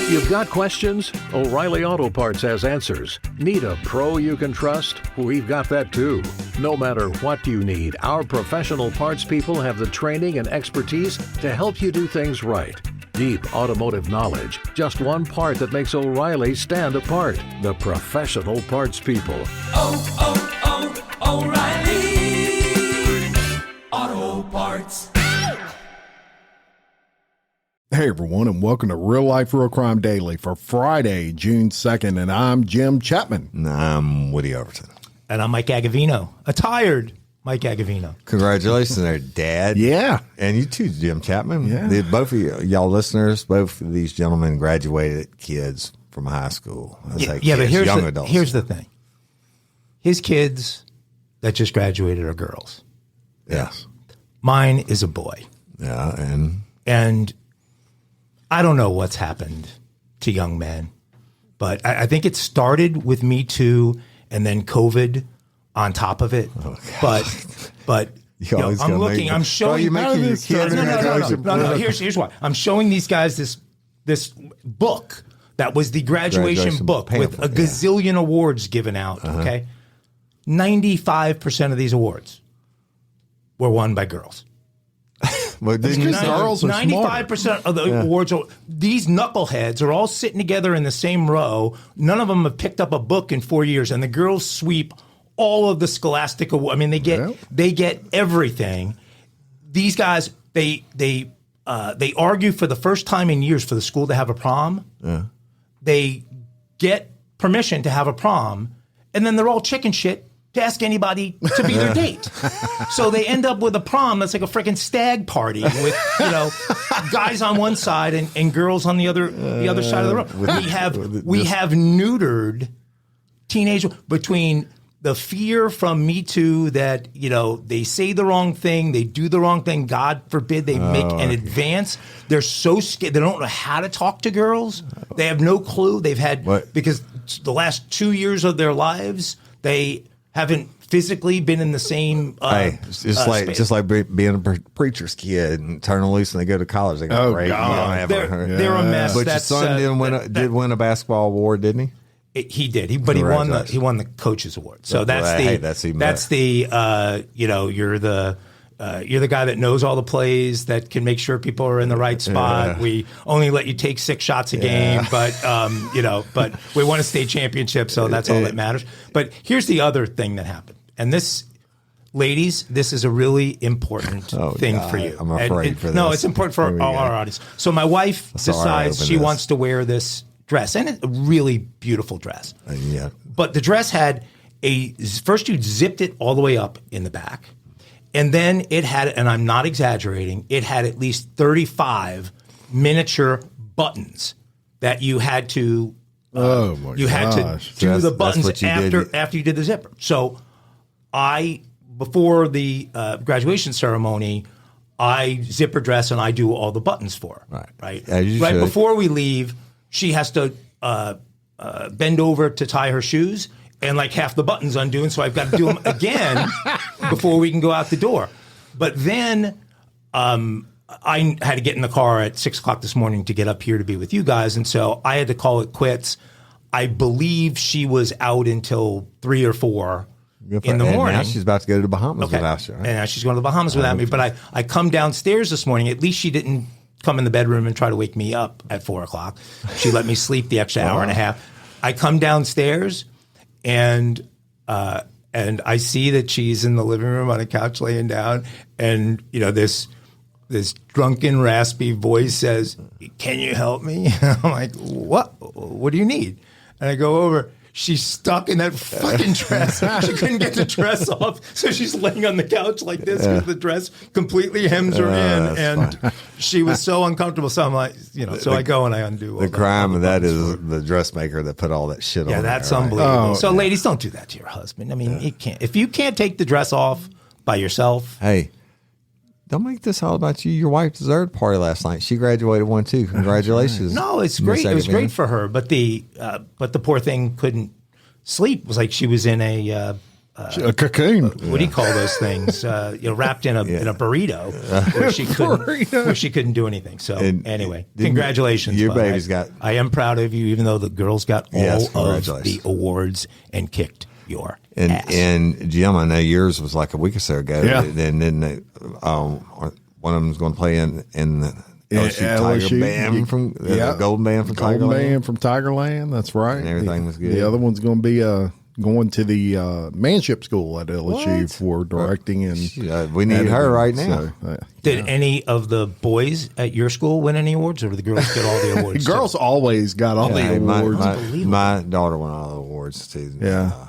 You've got questions? O'Reilly Auto Parts has answers. Need a pro you can trust? We've got that too. No matter what you need, our professional parts people have the training and expertise to help you do things right. Deep automotive knowledge, just one part that makes O'Reilly stand apart. The professional parts people. O'Reilly Auto Parts. Hey everyone, and welcome to Real Life Real Crime Daily for Friday, June 2nd, and I'm Jim Chapman. And I'm Woody Overton. And I'm Mike Agovino, a tired Mike Agovino. Congratulations there, Dad. Yeah. And you too, Jim Chapman. Yeah. Both of y'all listeners, both of these gentlemen graduated kids from high school. But Adults. here's the thing. His kids that just graduated are girls. Yes. Mine is a boy. Yeah, And I don't know what's happened to young men, but I think it started with Me Too and then COVID on top of it. Oh, but I'm looking. I'm showing. No. Here's why. I'm showing these guys this book that was the graduation book pamphlet, with a gazillion awards given out. Uh-huh. Okay, 95% of these awards were won by girls. Well, girls are 95% of the awards are, these knuckleheads are all sitting together in the same row. None of them have picked up a book in 4 years, and the girls sweep all of the scholastic awards. I mean, they get everything. These guys, they argue for the first time in years for the school to have a prom. Yeah. They get permission to have a prom, and then they're all chicken shit to ask anybody to be their date. So they end up with a prom that's like a freaking stag party with, guys on one side and girls on the other side of the room. We have neutered teenage between the fear from Me Too that, they say the wrong thing, they do the wrong thing, God forbid they make an advance. They're so scared. They don't know how to talk to girls. They have no clue. They've had, because the last 2 years of their lives, they haven't physically been in the same space. Just like being a preacher's kid and turning loose and they go to college. They go, they're a mess. But your son did win a basketball award, didn't he? He did. He won the coaches award. So that's you're the guy that knows all the plays, that can make sure people are in the right spot. Yeah. We only let you take 6 shots a game, but but we won a state championship, so that's all that matters. But here's the other thing that happened, and this, ladies, this is a really important thing for you. I'm afraid for this. No, it's important for all our audience. So my wife decides she wants to wear this dress, and it's a really beautiful dress. But the dress had first you zipped it all the way up in the back. And then it had, and I'm not exaggerating, it had at least 35 miniature buttons that you had to do the buttons after you did the zipper. So before the graduation ceremony, I zipper dress and I do all the buttons for her. Right. Right before we leave, she has to bend over to tie her shoes. And like half the buttons undone, so I've got to do them again before we can go out the door. But then I had to get in the car at 6 o'clock this morning to get up here to be with you guys, and so I had to call it quits. I believe she was out until 3 or 4 in the morning. Now she's about to go to the Bahamas without you. Right? And now she's going to the Bahamas without me. But I come downstairs this morning. At least she didn't come in the bedroom and try to wake me up at 4 o'clock. She let me sleep the extra hour and a half. I come downstairs. And I see that she's in the living room on a couch laying down, and this drunken, raspy voice says, "Can you help me?" I'm like, "What? What do you need?" And I go over. She's stuck in that fucking dress. She couldn't get the dress off, so she's laying on the couch like this because the dress completely hems her in, and she was so uncomfortable. So I'm like, I go and I undo. The crime of that is the dressmaker that put all that shit on. Yeah, that's unbelievable. So, ladies, don't do that to your husband. I mean, you can't. If you can't take the dress off by yourself, hey. Don't make this all about you. Your wife deserved a party last night. She graduated one too. Congratulations. No, it's great. It was great for her, but the poor thing couldn't sleep. It was like she was in a A cocoon. what do you call those things? Wrapped in a burrito where she couldn't do anything. So anyway, congratulations. Your bud. baby's got. I am proud of you, even though the girls got all of congratulations. the awards and kicked your And ass. and Jim, I know yours was like a week or so ago. Yeah. And then one of them's going to play in the LSU Tiger band from the Golden Band from Tigerland. Golden Band from Tigerland. That's right. And everything was good. The other one's going to be going to the manship school at LSU for directing, and we need her right now. So, Did any of the boys at your school win any awards, or did the girls get all the awards? girls always got all the awards. My daughter won all the awards too. Yeah.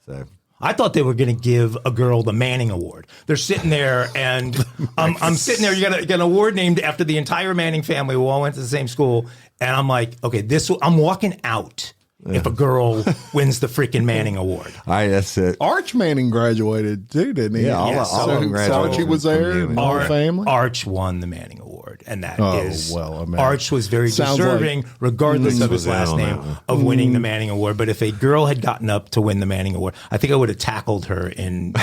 So I thought they were going to give a girl the Manning Award. They're sitting there, and I'm sitting there. You got an award named after the entire Manning family. We all went to the same school, and I'm like, okay, I'm walking out if a girl wins the freaking Manning Award. all right, that's it. Arch Manning graduated too, didn't he? Yeah, all of them graduated Archie was there, from and the whole family. Arch won the Manning Award, and that is well, I mean, Arch was very sounds deserving, regardless of his was in last on name, that one. of winning the Manning Award. But if a girl had gotten up to win the Manning Award, I think I would have tackled her in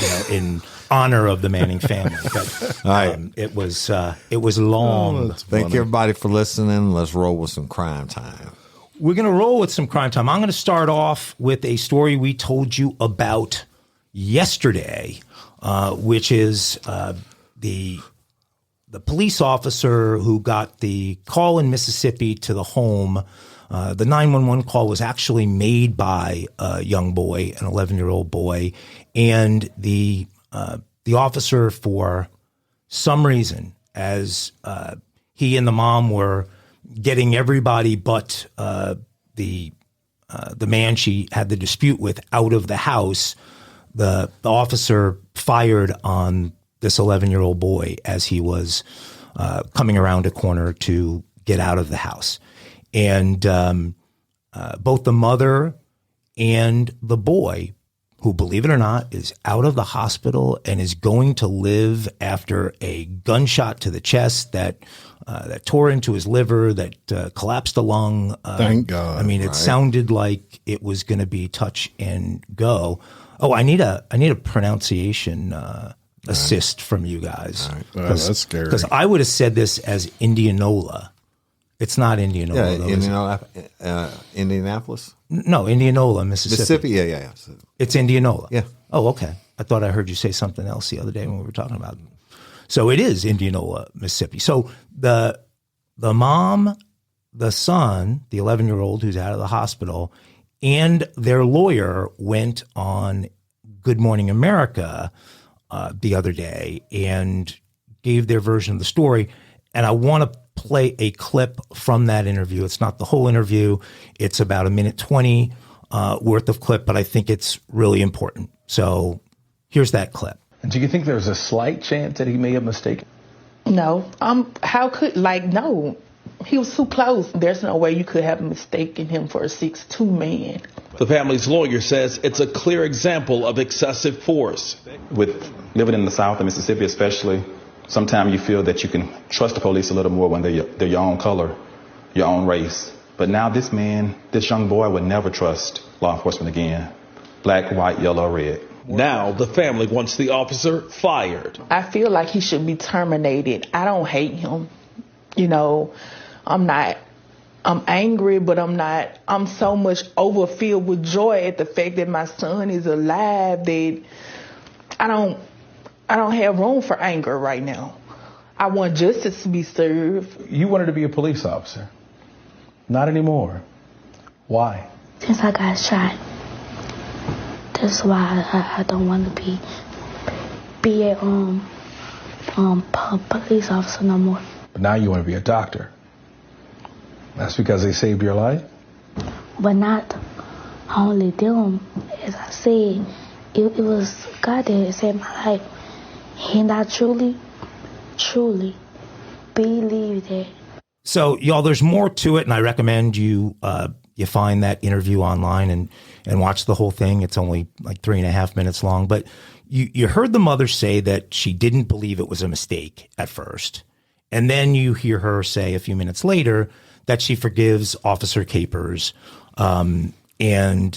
honor of the Manning family. But it was long. Thank you everybody for listening. Let's roll with some crime time. We're going to roll with some crime time. I'm going to start off with a story we told you about yesterday, which is the police officer who got the call in Mississippi to the home. The 911 call was actually made by a young boy, an 11-year-old boy, and the officer, for some reason, as he and the mom were getting everybody but the man she had the dispute with out of the house, the officer fired on this 11-year-old boy as he was coming around a corner to get out of the house. And both the mother and the boy, who, believe it or not, is out of the hospital and is going to live after a gunshot to the chest that tore into his liver, that collapsed a lung. Thank God. I mean, it sounded like it was going to be touch and go. Oh, I need a pronunciation assist from you guys. That's scary. Because I would have said this as Indianola. It's not Indianola. Indianapolis? No, Indianola, Mississippi. Yeah. It's Indianola. Yeah. Oh, okay. I thought I heard you say something else the other day when we were talking about it. So it is Indianola, Mississippi. So the mom, the son, the 11-year-old who's out of the hospital, and their lawyer went on Good Morning America the other day and gave their version of the story. And I want to play a clip from that interview. It's not the whole interview. It's about a minute 20 worth of clip, but I think it's really important. So here's that clip. Do you think there's a slight chance that he may have mistaken? No. No. He was too close. There's no way you could have mistaken him for a 6'2" man. The family's lawyer says it's a clear example of excessive force. With living in the South of Mississippi especially, sometimes you feel that you can trust the police a little more when they're your own color, your own race. But now this young boy would never trust law enforcement again. Black, white, yellow, or red. Now the family wants the officer fired. I feel like he should be terminated. I don't hate him. I'm angry, but I'm not. I'm so much overfilled with joy at the fact that my son is alive that I don't have room for anger right now. I want justice to be served. You wanted to be a police officer. Not anymore. Why? Since I got shot. That's why I don't want to be a police officer no more. But now you want to be a doctor. That's because they saved your life? But not only them. As I said, it was God that saved my life. And I truly believe that. So, y'all, there's more to it, and I recommend you find that interview online and watch the whole thing. It's only like 3.5 minutes long. But you heard the mother say that she didn't believe it was a mistake at first. And then you hear her say a few minutes later that she forgives Officer Capers. I mean,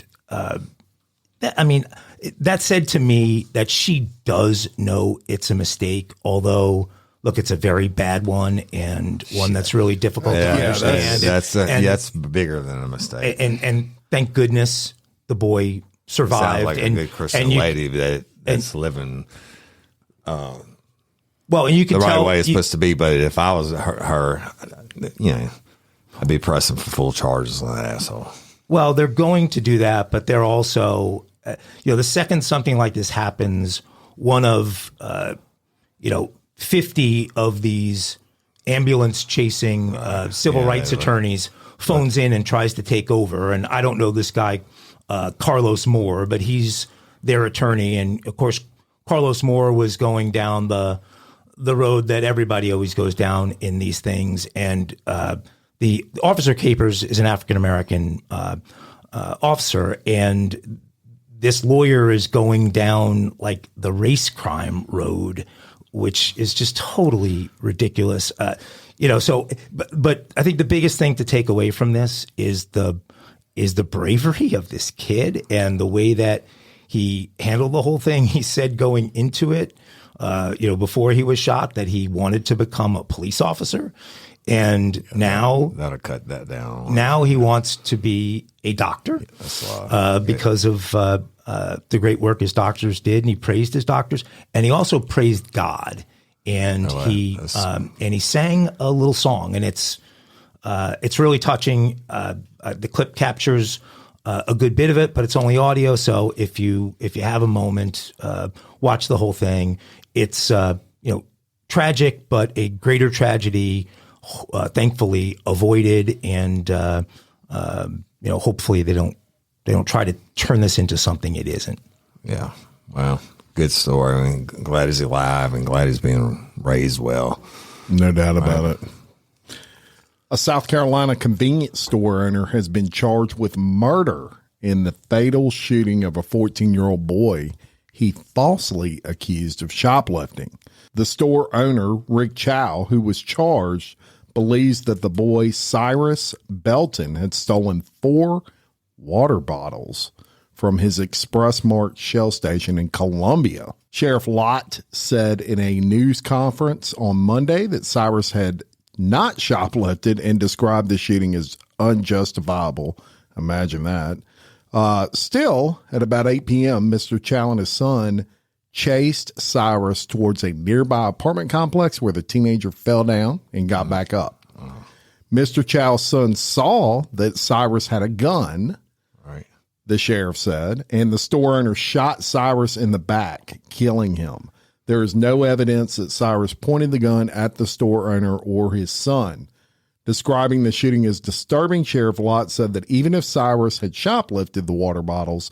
That said to me that she does know it's a mistake, although, look, it's a very bad one and one that's really difficult to understand. That's bigger than a mistake. And thank goodness the boy survived. Sounds like a good Christian lady that's living well, and you can the right tell way it's supposed to be. But if I was her, I'd be pressing for full charges on that asshole. Well, they're going to do that, but they're also, the second something like this happens, one of, 50 of these ambulance chasing civil rights attorneys phones in and tries to take over. And I don't know this guy, Carlos Moore, but he's their attorney. And of course, Carlos Moore was going down the road that everybody always goes down in these things. And the Officer Capers is an African-American officer, and this lawyer is going down like the race crime road, which is just totally ridiculous. But I think the biggest thing to take away from this is the bravery of this kid and the way that he handled the whole thing. He said going into it, before he was shot, that he wanted to become a police officer. And now that'll cut that down. Now he wants to be a doctor because of the great work his doctors did, and he praised his doctors, and he also praised God, and he sang a little song, and it's really touching. The clip captures a good bit of it, but it's only audio. So if you have a moment, watch the whole thing. It's tragic, but a greater tragedy. Thankfully avoided, and hopefully they don't try to turn this into something it isn't. Yeah, well, good story. I mean, glad he's alive and glad he's being raised well. No doubt about it. A South Carolina convenience store owner has been charged with murder in the fatal shooting of a 14-year-old boy he falsely accused of shoplifting. The store owner, Rick Chow, who was charged, believes that the boy, Cyrus Belton, had stolen 4 water bottles from his Express Mart Shell station in Columbia. Sheriff Lott said in a news conference on Monday that Cyrus had not shoplifted and described the shooting as unjustifiable. Imagine that. Still, at about 8 p.m., Mr. Chow and his son chased Cyrus towards a nearby apartment complex where the teenager fell down and got back up. Mr. Chow's son saw that Cyrus had a gun, right? The sheriff said, and the store owner shot Cyrus in the back, killing him. There is no evidence that Cyrus pointed the gun at the store owner or his son. Describing the shooting as disturbing, Sheriff Lott said that even if Cyrus had shoplifted the water bottles,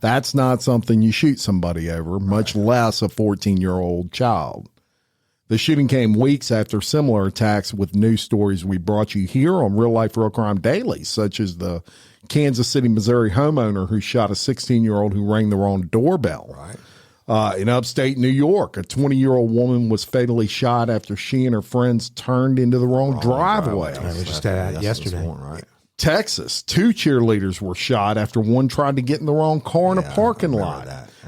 that's not something you shoot somebody over, much less a 14-year-old child. The shooting came weeks after similar attacks with news stories we brought you here on Real Life Real Crime Daily, such as the Kansas City, Missouri homeowner who shot a 16-year-old who rang the wrong doorbell. Right. In upstate New York, a 20-year-old woman was fatally shot after she and her friends turned into the wrong driveway. I was just yesterday. Right. Texas, 2 cheerleaders were shot after one tried to get in the wrong car in a parking lot.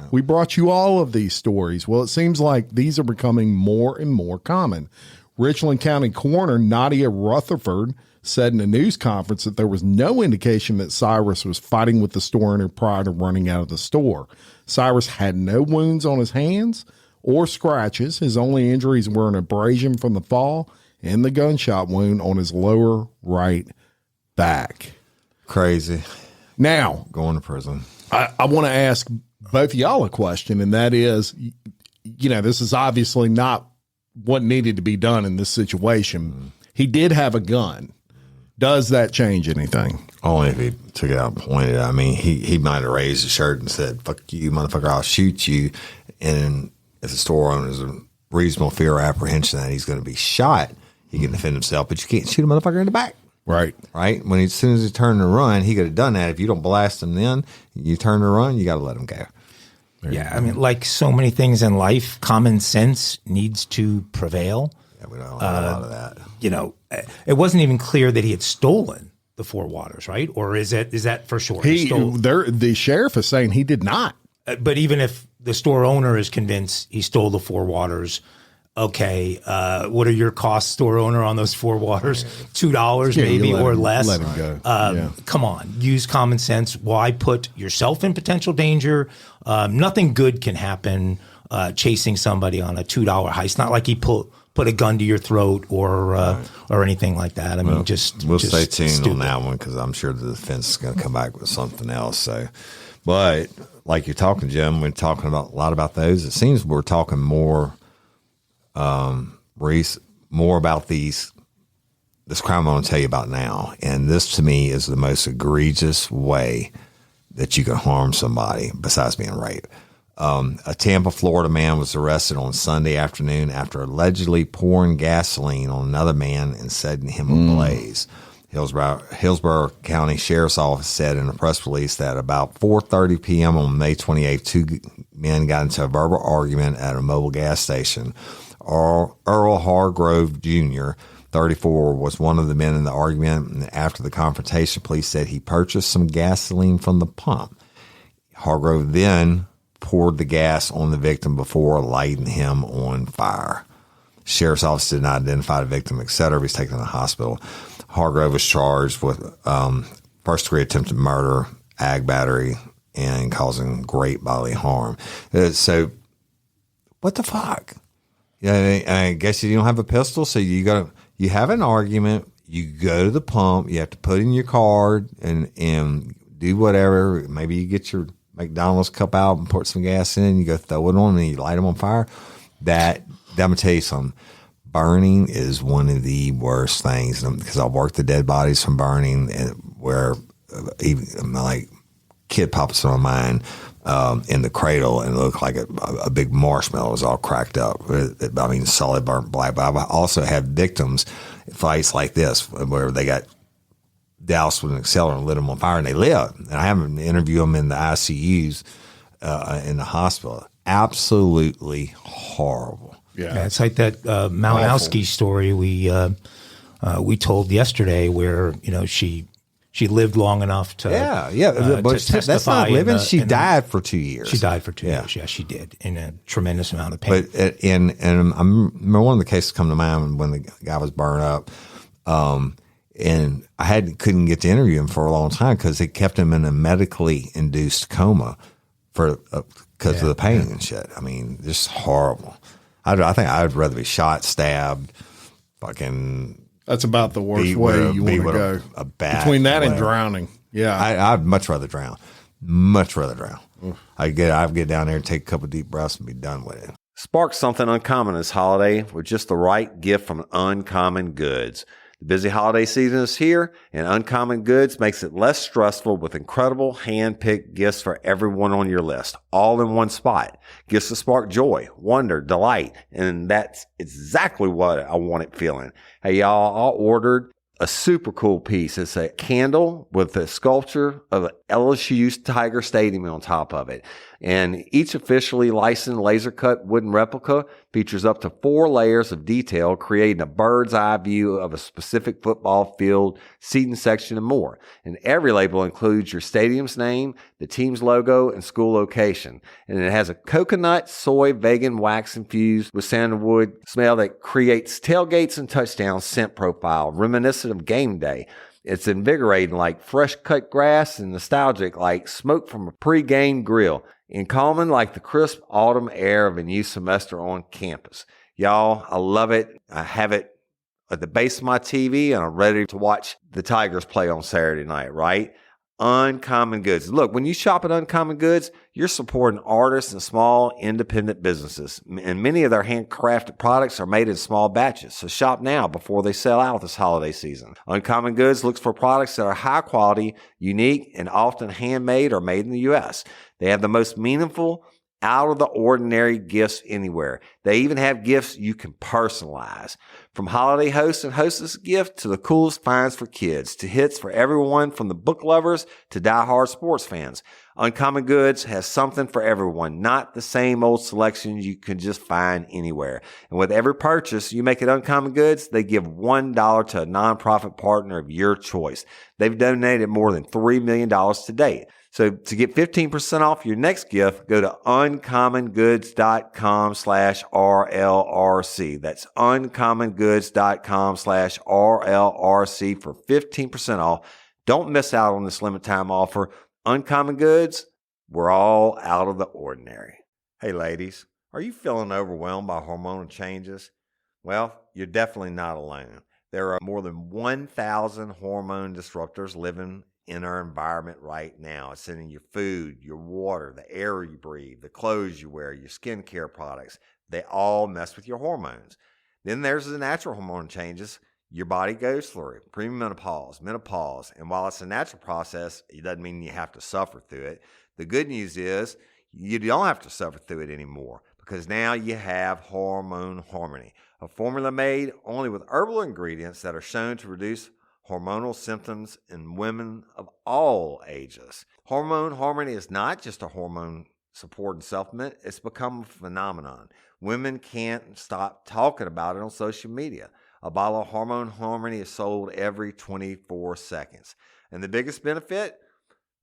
We brought you all of these stories. Well, it seems like these are becoming more and more common. Richland County Coroner Nadia Rutherford said in a news conference that there was no indication that Cyrus was fighting with the store owner prior to running out of the store. Cyrus had no wounds on his hands or scratches. His only injuries were an abrasion from the fall and the gunshot wound on his lower right back. Crazy. Now, going to prison. I want to ask both of y'all a question, and that is, this is obviously not what needed to be done in this situation. He did have a gun. Does that change anything? Only if he took it out and pointed. I mean, he might have raised his shirt and said, "Fuck you, motherfucker, I'll shoot you." And if the store owner has a reasonable fear or apprehension that he's going to be shot, he can defend himself, but you can't shoot a motherfucker in the back. Right. Right? As soon as he turned to run, he could have done that. If you don't blast him then, you turn to run, you got to let him go. Yeah, I mean, like so many things in life, common sense needs to prevail. Yeah, we don't have a lot of that. It wasn't even clear that he had stolen the 4 waters, right? Or is that for sure? The sheriff is saying he did not. But even if the store owner is convinced he stole the 4 waters, okay, what are your costs, store owner, on those 4 waters? $2 maybe or less. Let him go. Come on, use common sense. Why put yourself in potential danger? Nothing good can happen chasing somebody on a $2 heist. Not like he put a gun to your throat or anything like that. I mean, we'll just stay tuned stupid. on that one because I'm sure the defense is going to come back with something else. So, but like you're talking, Jim, we're talking about a lot about those. It seems we're talking more, Reese, more about this crime I'm going to tell you about now. And this to me is the most egregious way that you can harm somebody besides being raped. A Tampa, Florida man was arrested on Sunday afternoon after allegedly pouring gasoline on another man and setting him ablaze. Hillsborough County Sheriff's Office said in a press release that about 4:30 p.m. on May 28th, 2 men got into a verbal argument at a mobile gas station. Earl Hargrove Jr., 34, was one of the men in the argument. And after the confrontation, police said he purchased some gasoline from the pump. Hargrove then poured the gas on the victim before lighting him on fire. Sheriff's office did not identify the victim, etc. He's taken to the hospital. Hargrove was charged with first-degree attempted murder, ag battery, and causing great bodily harm. So, what the fuck? Yeah, I guess you don't have a pistol, so you have an argument. You go to the pump. You have to put in your card and do whatever. Maybe you get your McDonald's cup out and put some gas in. You go throw it on and you light them on fire. That I'm gonna tell you something. Burning is one of the worst things because I've worked the dead bodies from burning, where even like kid pops on mine in the cradle and it looked like a big marshmallow was all cracked up. I mean, solid burnt black. But I've also had victims fights like this where they got doused with an accelerant and lit them on fire and they lived. And I haven't interviewed them in the ICUs in the hospital. Absolutely horrible. Yeah, it's like that Malinowski story we told yesterday, where she lived long enough to but to testify. That's not living. She died for 2 years. She died for 2 years. Yeah, she did, in a tremendous amount of pain. But and I remember one of the cases come to mind when the guy was burned up, and I couldn't get to interview him for a long time because it kept him in a medically induced coma because of the pain and shit. I mean, just horrible. I think I'd rather be shot, stabbed, fucking. That's about the worst way you want to go. A bat between that and drowning. Yeah, I'd much rather drown. Much rather drown. I'd get down there and take a couple deep breaths and be done with it. Spark something uncommon this holiday with just the right gift from Uncommon Goods. The busy holiday season is here, and Uncommon Goods makes it less stressful with incredible hand-picked gifts for everyone on your list, all in one spot. Gifts to spark joy, wonder, delight, and that's exactly what I wanted feeling. Hey, y'all, I ordered a super cool piece. It's a candle with a sculpture of LSU's Tiger Stadium on top of it. And each officially licensed laser-cut wooden replica features up to 4 layers of detail, creating a bird's eye view of a specific football field, seating section, and more. And every label includes your stadium's name, the team's logo, and school location. And it has a coconut, soy, vegan wax infused with sandalwood smell that creates tailgates and touchdown scent profile, reminiscent of game day. It's invigorating like fresh cut grass and nostalgic like smoke from a pre-game grill. And calming like the crisp autumn air of a new semester on campus. Y'all, I love it. I have it at the base of my TV, and I'm ready to watch the Tigers play on Saturday night, right? Uncommon Goods. Look, when you shop at Uncommon Goods, you're supporting artists and small independent businesses. And many of their handcrafted products are made in small batches. So shop now before they sell out this holiday season. Uncommon Goods looks for products that are high quality, unique, and often handmade or made in the U.S. They have the most meaningful, out of the ordinary gifts anywhere. They even have gifts you can personalize. From holiday host and hostess gift to the coolest finds for kids to hits for everyone from the book lovers to diehard sports fans. Uncommon Goods has something for everyone, not the same old selection you can just find anywhere. And with every purchase you make at Uncommon Goods, they give $1 to a nonprofit partner of your choice. They've donated more than $3 million to date. So to get 15% off your next gift, go to uncommongoods.com/RLRC. That's uncommongoods.com/RLRC for 15% off. Don't miss out on this limited time offer. Uncommon Goods, we're all out of the ordinary. Hey ladies, are you feeling overwhelmed by hormonal changes? Well, you're definitely not alone. There are more than 1,000 hormone disruptors living in our environment right now. It's in your food, your water, the air you breathe, the clothes you wear, your skincare products. They all mess with your hormones. Then there's the natural hormone changes your body goes through, premenopause, menopause. And while it's a natural process, it doesn't mean you have to suffer through it. The good news is you don't have to suffer through it anymore because now you have Hormone Harmony, a formula made only with herbal ingredients that are shown to reduce hormonal symptoms in women of all ages. Hormone Harmony is not just a hormone support and supplement. It's become a phenomenon. Women can't stop talking about it on social media. A bottle of Hormone Harmony is sold every 24 seconds. And the biggest benefit?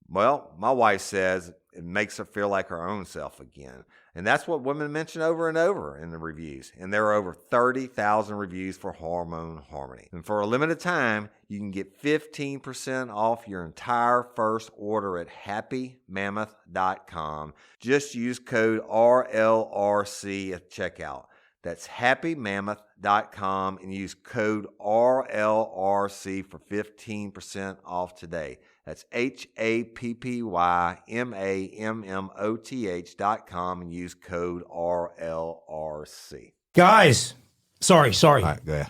Well, my wife says it makes her feel like her own self again. And that's what women mention over and over in the reviews. And there are over 30,000 reviews for Hormone Harmony. And for a limited time, you can get 15% off your entire first order at happymammoth.com. Just use code RLRC at checkout. That's happymammoth.com and use code RLRC for 15% off today. That's happymammoth.com and use code RLRC. Guys, sorry. All right, go ahead.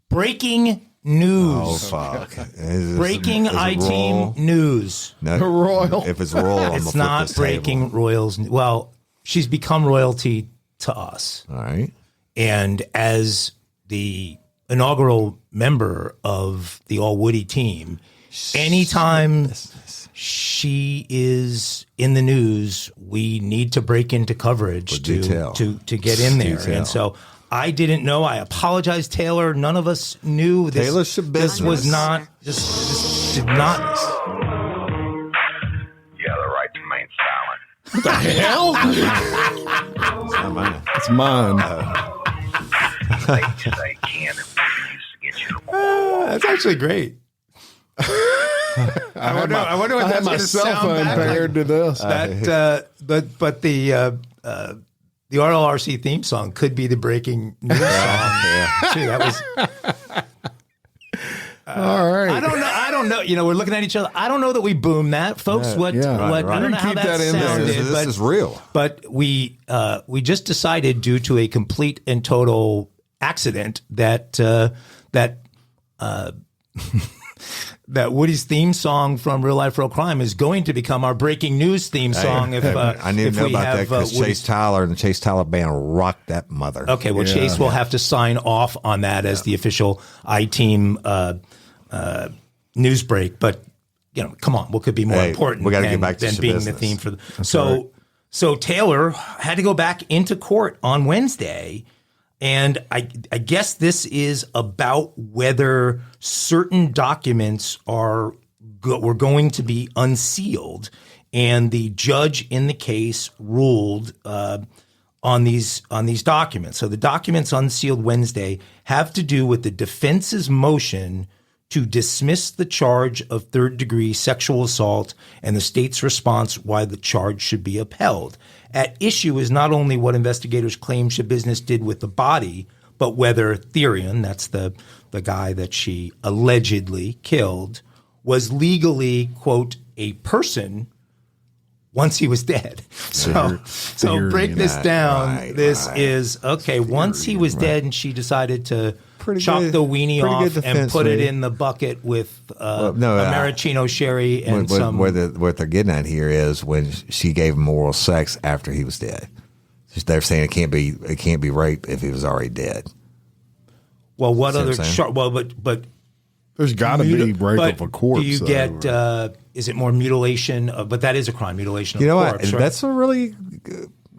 Breaking news. Oh, fuck. Breaking I-Team news. No, Royal. If it's Royal, It's not breaking Royals. Well, she's become royalty to us. All right. And as the inaugural member of the All Woody team, anytime she is in the news, we need to break into coverage to get in there. And so I didn't know. I apologize, Taylor. None of us knew this. Taylor Schabusiness. This was not. This did not. You have the right to remain silent. What the hell? It's not mine. It's mine. They can and will be used against you tomorrow. That's actually great. I wonder what that's my going to cell sound phone back paired to this. But the RLRC theme song could be the breaking news song. Yeah. Too. That was. All right. I don't know. You know, we're looking at each other. I don't know that we boomed that, folks. I don't know how that sounded. This is real. But we just decided, due to a complete and total accident, that Woody's theme song from Real Life, Real Crime is going to become our breaking news theme song. I need to know about that because Chase Tyler and the Chase Tyler band rocked that mother. Okay, well, Chase will have to sign off on that as the official I-Team news break. But, you know, come on, what could be more important we gotta get back to than being the theme for the... So Taylor had to go back into court on Wednesday. And I guess this is about whether certain documents were going to be unsealed, and the judge in the case ruled on these documents. So the documents unsealed Wednesday have to do with the defense's motion to dismiss the charge of third-degree sexual assault and the state's response why the charge should be upheld. At issue is not only what investigators claim Schabusiness did with the body, but whether Therion, that's the guy that she allegedly killed, was legally, quote, a person once he was dead. So break this down. This is, okay, once he was dead and she decided to chop the weenie off and put it in the bucket with a maraschino sherry and what they're getting at here is when she gave him oral sex after he was dead. They're saying it can't be rape if he was already dead. Well, what See what other I'm saying? charge? But There's got to be rape but of a corpse. do you get? Is it more mutilation? But that is a crime, mutilation of You know a what? corpse. Right? That's a really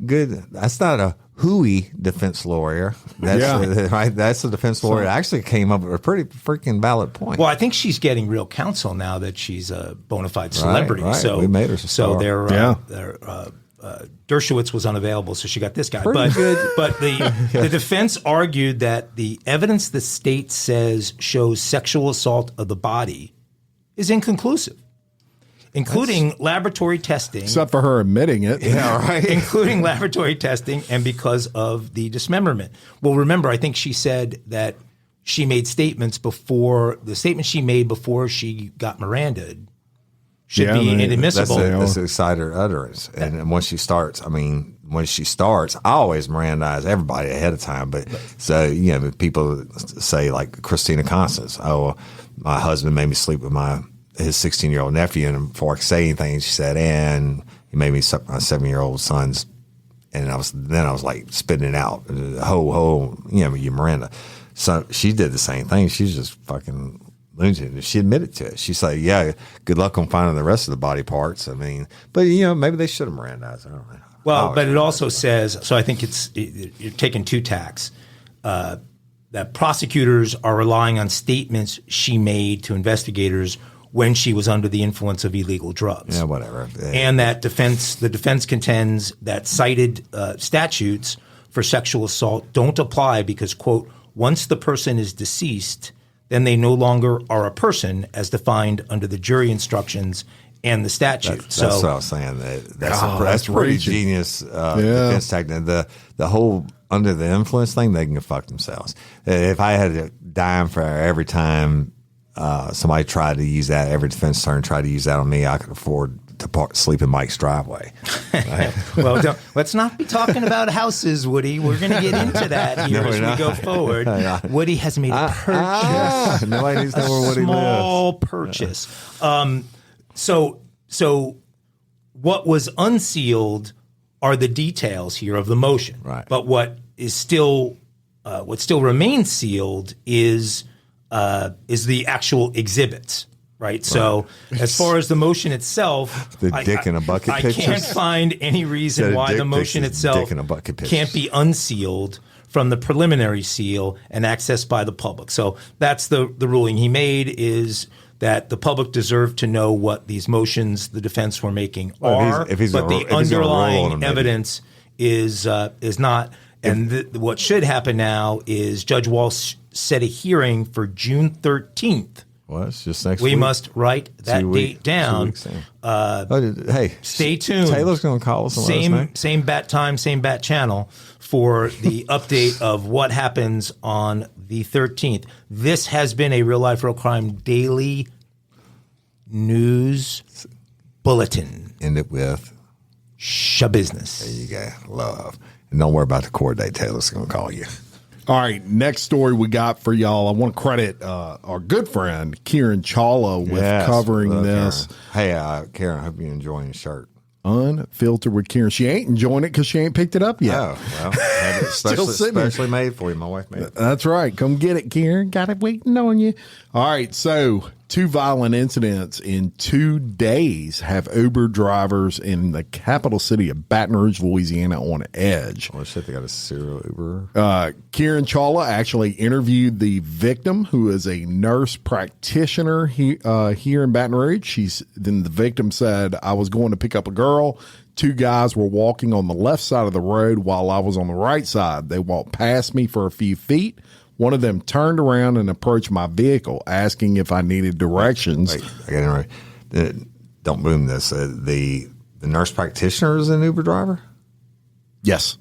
good. That's not a hooey defense lawyer. That's right. That's a defense lawyer. That actually came up with a pretty freaking valid point. Well, I think she's getting real counsel now that she's a bona fide celebrity. Right. So We made her a So star. Dershowitz was unavailable, so she got this guy. Pretty good. But the defense argued that the evidence the state says shows sexual assault of the body is inconclusive, including laboratory testing. Except for her admitting it. Yeah, right. Including laboratory testing and because of the dismemberment. Well, remember, I think she said that she made statements before – the statement she made before she got Miranda'd should be inadmissible. That's an excited utterance. And once she starts, I always Mirandize everybody ahead of time. But so, people say like Christina Constance, oh, my husband made me sleep with his 16-year-old nephew. And before I could say anything, she said, and he made me suck my 7-year-old son's. And I was like spitting it out. You Miranda. So she did the same thing. She's just fucking lunatic. She admitted to it. She's like, yeah, good luck on finding the rest of the body parts. I mean, but maybe they should have Mirandized. I don't know. Well, but it also says, so I think you're taking two tacks, that prosecutors are relying on statements she made to investigators when she was under the influence of illegal drugs. Yeah, whatever. And that the defense contends that cited statutes for sexual assault don't apply because, quote, once the person is deceased, then they no longer are a person as defined under the jury instructions and the statute. That's what I was saying. That's pretty genius defense tactic. The whole under the influence thing, they can go fuck themselves. If I had a dime for every time somebody tried to use that, every defense attorney tried to use that on me, I could afford to sleep in Mike's driveway. Right? Well, let's not be talking about houses, Woody. We're going to get into that here as we go forward. Woody has made a purchase. Nobody needs to know where Woody lives. Small purchase. So what was unsealed are the details here of the motion. Right. But what still remains sealed is the actual exhibits. Right. So as far as the motion itself, the dick in a bucket I pictures? can't find any reason why the motion itself can't be unsealed from the preliminary seal and accessed by the public. So that's the ruling he made, is that the public deserved to know what these motions the defense were making are, but the underlying evidence is not. And what should happen now is Judge Walsh set a hearing for June 13th. Well, it's just next week. We must write that date down. Hey, stay tuned. Taylor's going to call us. Same bat time, same bat channel for the update of what happens on the 13th. This has been a Real Life Real Crime Daily News Bulletin. End it with Schabusiness. There you go. Love. And don't worry about the court date. Taylor's going to call you. All right, next story we got for y'all. I want to credit our good friend Kieran Chawla with covering this. Karen. Hey, Karen, I hope you're enjoying your shirt. Unfiltered with Kieran. She ain't enjoying it because she ain't picked it up yet. Oh, well, especially made for you. My wife made it. That's right. Come get it, Kieran. Got it waiting on you. All right, so 2 violent incidents in 2 days have Uber drivers in the capital city of Baton Rouge, Louisiana on edge. Oh, shit, they got a serial Uber. Kieran Chawla actually interviewed the victim, who is a nurse practitioner here in Baton Rouge. Then the victim said, I was going to pick up a girl. 2 guys were walking on the left side of the road while I was on the right side. They walked past me for a few feet. One of them turned around and approached my vehicle, asking if I needed directions. Wait, I got it right. Don't boom this. The nurse practitioner is an Uber driver? Yes.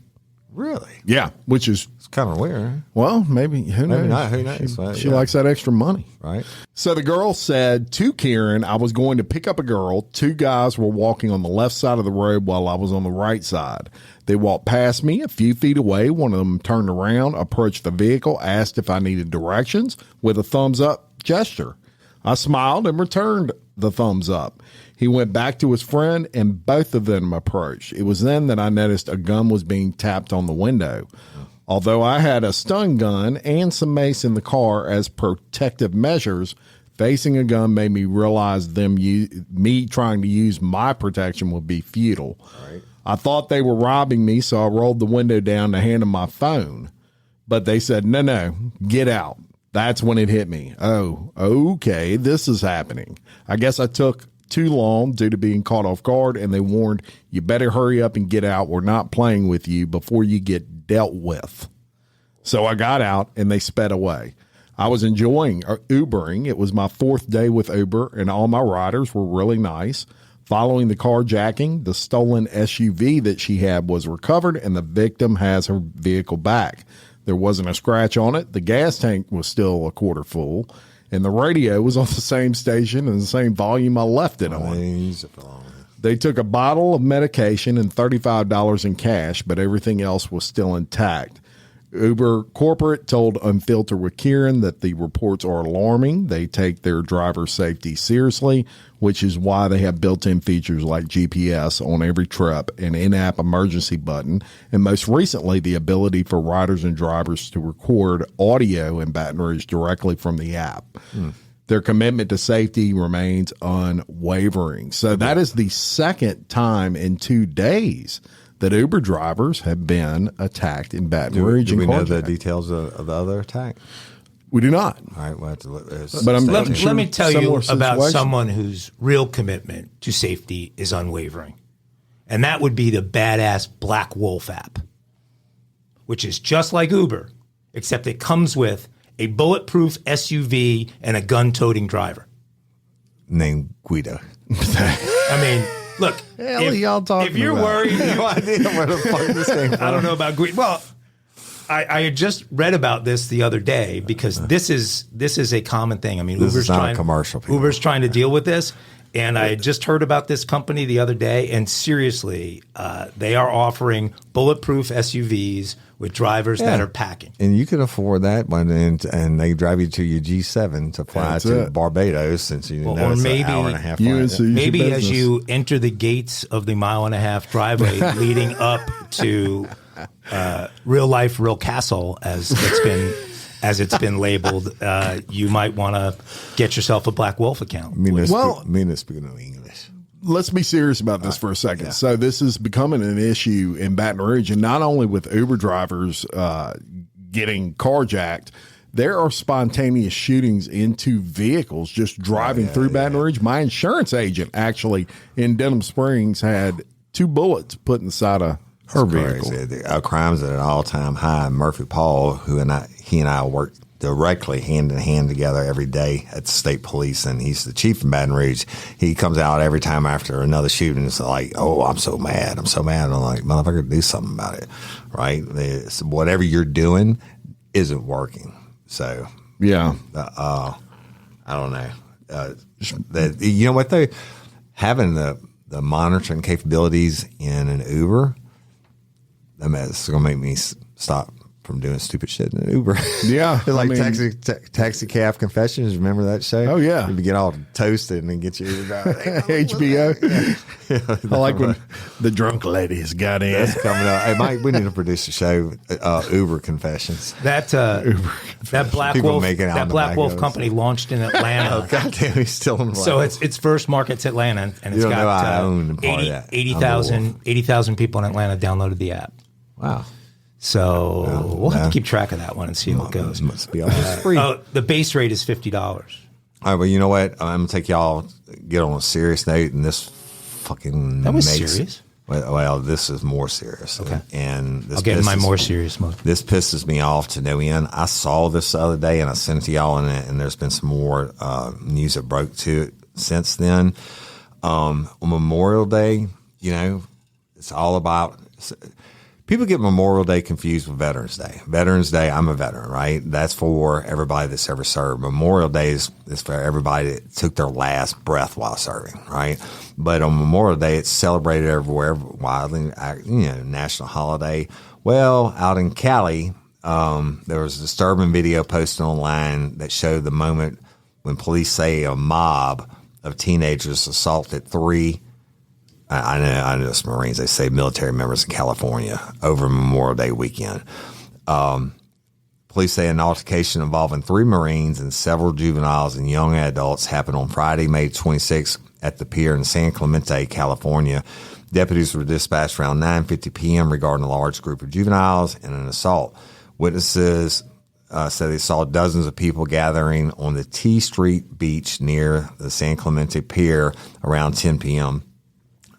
Really? Yeah, which is kind of weird. Huh? Well, maybe. Who knows? Maybe not. Who knows? She likes that extra money. Right. So the girl said to Kieran, I was going to pick up a girl. 2 guys were walking on the left side of the road while I was on the right side. They walked past me a few feet away. One of them turned around, approached the vehicle, asked if I needed directions with a thumbs up gesture. I smiled and returned the thumbs up. He went back to his friend, and both of them approached. It was then that I noticed a gun was being tapped on the window. Although I had a stun gun and some mace in the car as protective measures, facing a gun made me realize me trying to use my protection would be futile. Right. I thought they were robbing me, so I rolled the window down to hand them my phone. But they said, no, get out. That's when it hit me. Oh, okay, this is happening. I guess I took too long due to being caught off guard, and they warned, you better hurry up and get out. We're not playing with you before you get dealt with. So I got out, and they sped away. I was enjoying Ubering. It was my 4th day with Uber, and all my riders were really nice. Following the carjacking, the stolen SUV that she had was recovered, and the victim has her vehicle back. There wasn't a scratch on it. The gas tank was still a quarter full, and the radio was on the same station and the same volume I left it on. They took a bottle of medication and $35 in cash, but everything else was still intact. Uber corporate told Unfiltered with Kieran that the reports are alarming. They take their driver safety seriously, which is why they have built-in features like GPS on every trip, an in-app emergency button, and most recently, the ability for riders and drivers to record audio in Baton Rouge directly from the app. Their commitment to safety remains unwavering. So that is the second time in 2 days that Uber drivers have been attacked in Baton Rouge. Do we know the details of the other attack? We do not. All right, we'll have to look. But let me tell you about someone whose real commitment to safety is unwavering. And that would be the badass Black Wolf app, which is just like Uber, except it comes with a bulletproof SUV and a gun-toting driver. Named Guido. I mean, look, if you're worried, no idea where the fuck this came from. I don't know about Guido. Well, I had just read about this the other day because this is a common thing. I mean, Uber's not a commercial. Uber's trying to deal with this, and I had just heard about this company the other day. And seriously, they are offering bulletproof SUVs with drivers that are packing. And you can afford that one, and they drive you to your G7 to fly to Barbados, since you know it's an hour and a half flight. Maybe as you enter the gates of the 1.5-mile driveway leading up to real life, real castle, as it's been labeled, you might want to get yourself a Black Wolf account. Speaking of English. Let's be serious about this for a second. Yeah. So this is becoming an issue in Baton Rouge, and not only with Uber drivers getting carjacked, there are spontaneous shootings into vehicles just driving through Baton Rouge. My insurance agent actually in Denham Springs had 2 bullets put inside of her vehicle. Our crimes at an all-time high. Murphy Paul, he and I work directly hand in hand together every day at the state police, and he's the chief in Baton Rouge. He comes out every time after another shooting. It's like, oh, I'm so mad. I'm like, motherfucker, do something about it, right? Whatever you're doing isn't working. So yeah, I don't know. You know what though? Having the monitoring capabilities in an Uber, it's going to make me stop from doing stupid shit in an Uber. Yeah. Like Taxi Cab Confessions. Remember that show? Oh, yeah. You get all toasted and then get you HBO. I like when the drunk ladies got in. That's coming up. Hey, Mike, we need to produce a show, Uber Confessions. That Black Wolf company launched in Atlanta. Oh, goddamn, he's still in So its first market's Atlanta, and it's got 80,000 people in Atlanta downloaded the app. Wow. So we'll have to keep track of that one and see how it goes. Must be almost free. The base rate is $50. All right, well, you know what? I'm going to take y'all, get on a serious note, and this fucking That was serious? Well, this is more serious. Okay. And this I'll get in my more serious mode. This pisses me off to no end. I saw this the other day, and I sent it to y'all, and there's been some more news that broke to it since then. On Memorial Day, it's all about... People get Memorial Day confused with Veterans Day. Veterans Day, I'm a veteran, right? That's for everybody that's ever served. Memorial Day is for everybody that took their last breath while serving, right? But on Memorial Day, it's celebrated everywhere, widely, national holiday. Well, out in Cali, there was a disturbing video posted online that showed the moment when police say a mob of teenagers assaulted 3. I know it's Marines. They say military members in California over Memorial Day weekend. Police say an altercation involving 3 Marines and several juveniles and young adults happened on Friday, May 26th at the pier in San Clemente, California. Deputies were dispatched around 9:50 p.m. regarding a large group of juveniles and an assault. Witnesses said they saw dozens of people gathering on the T Street beach near the San Clemente pier around 10 p.m.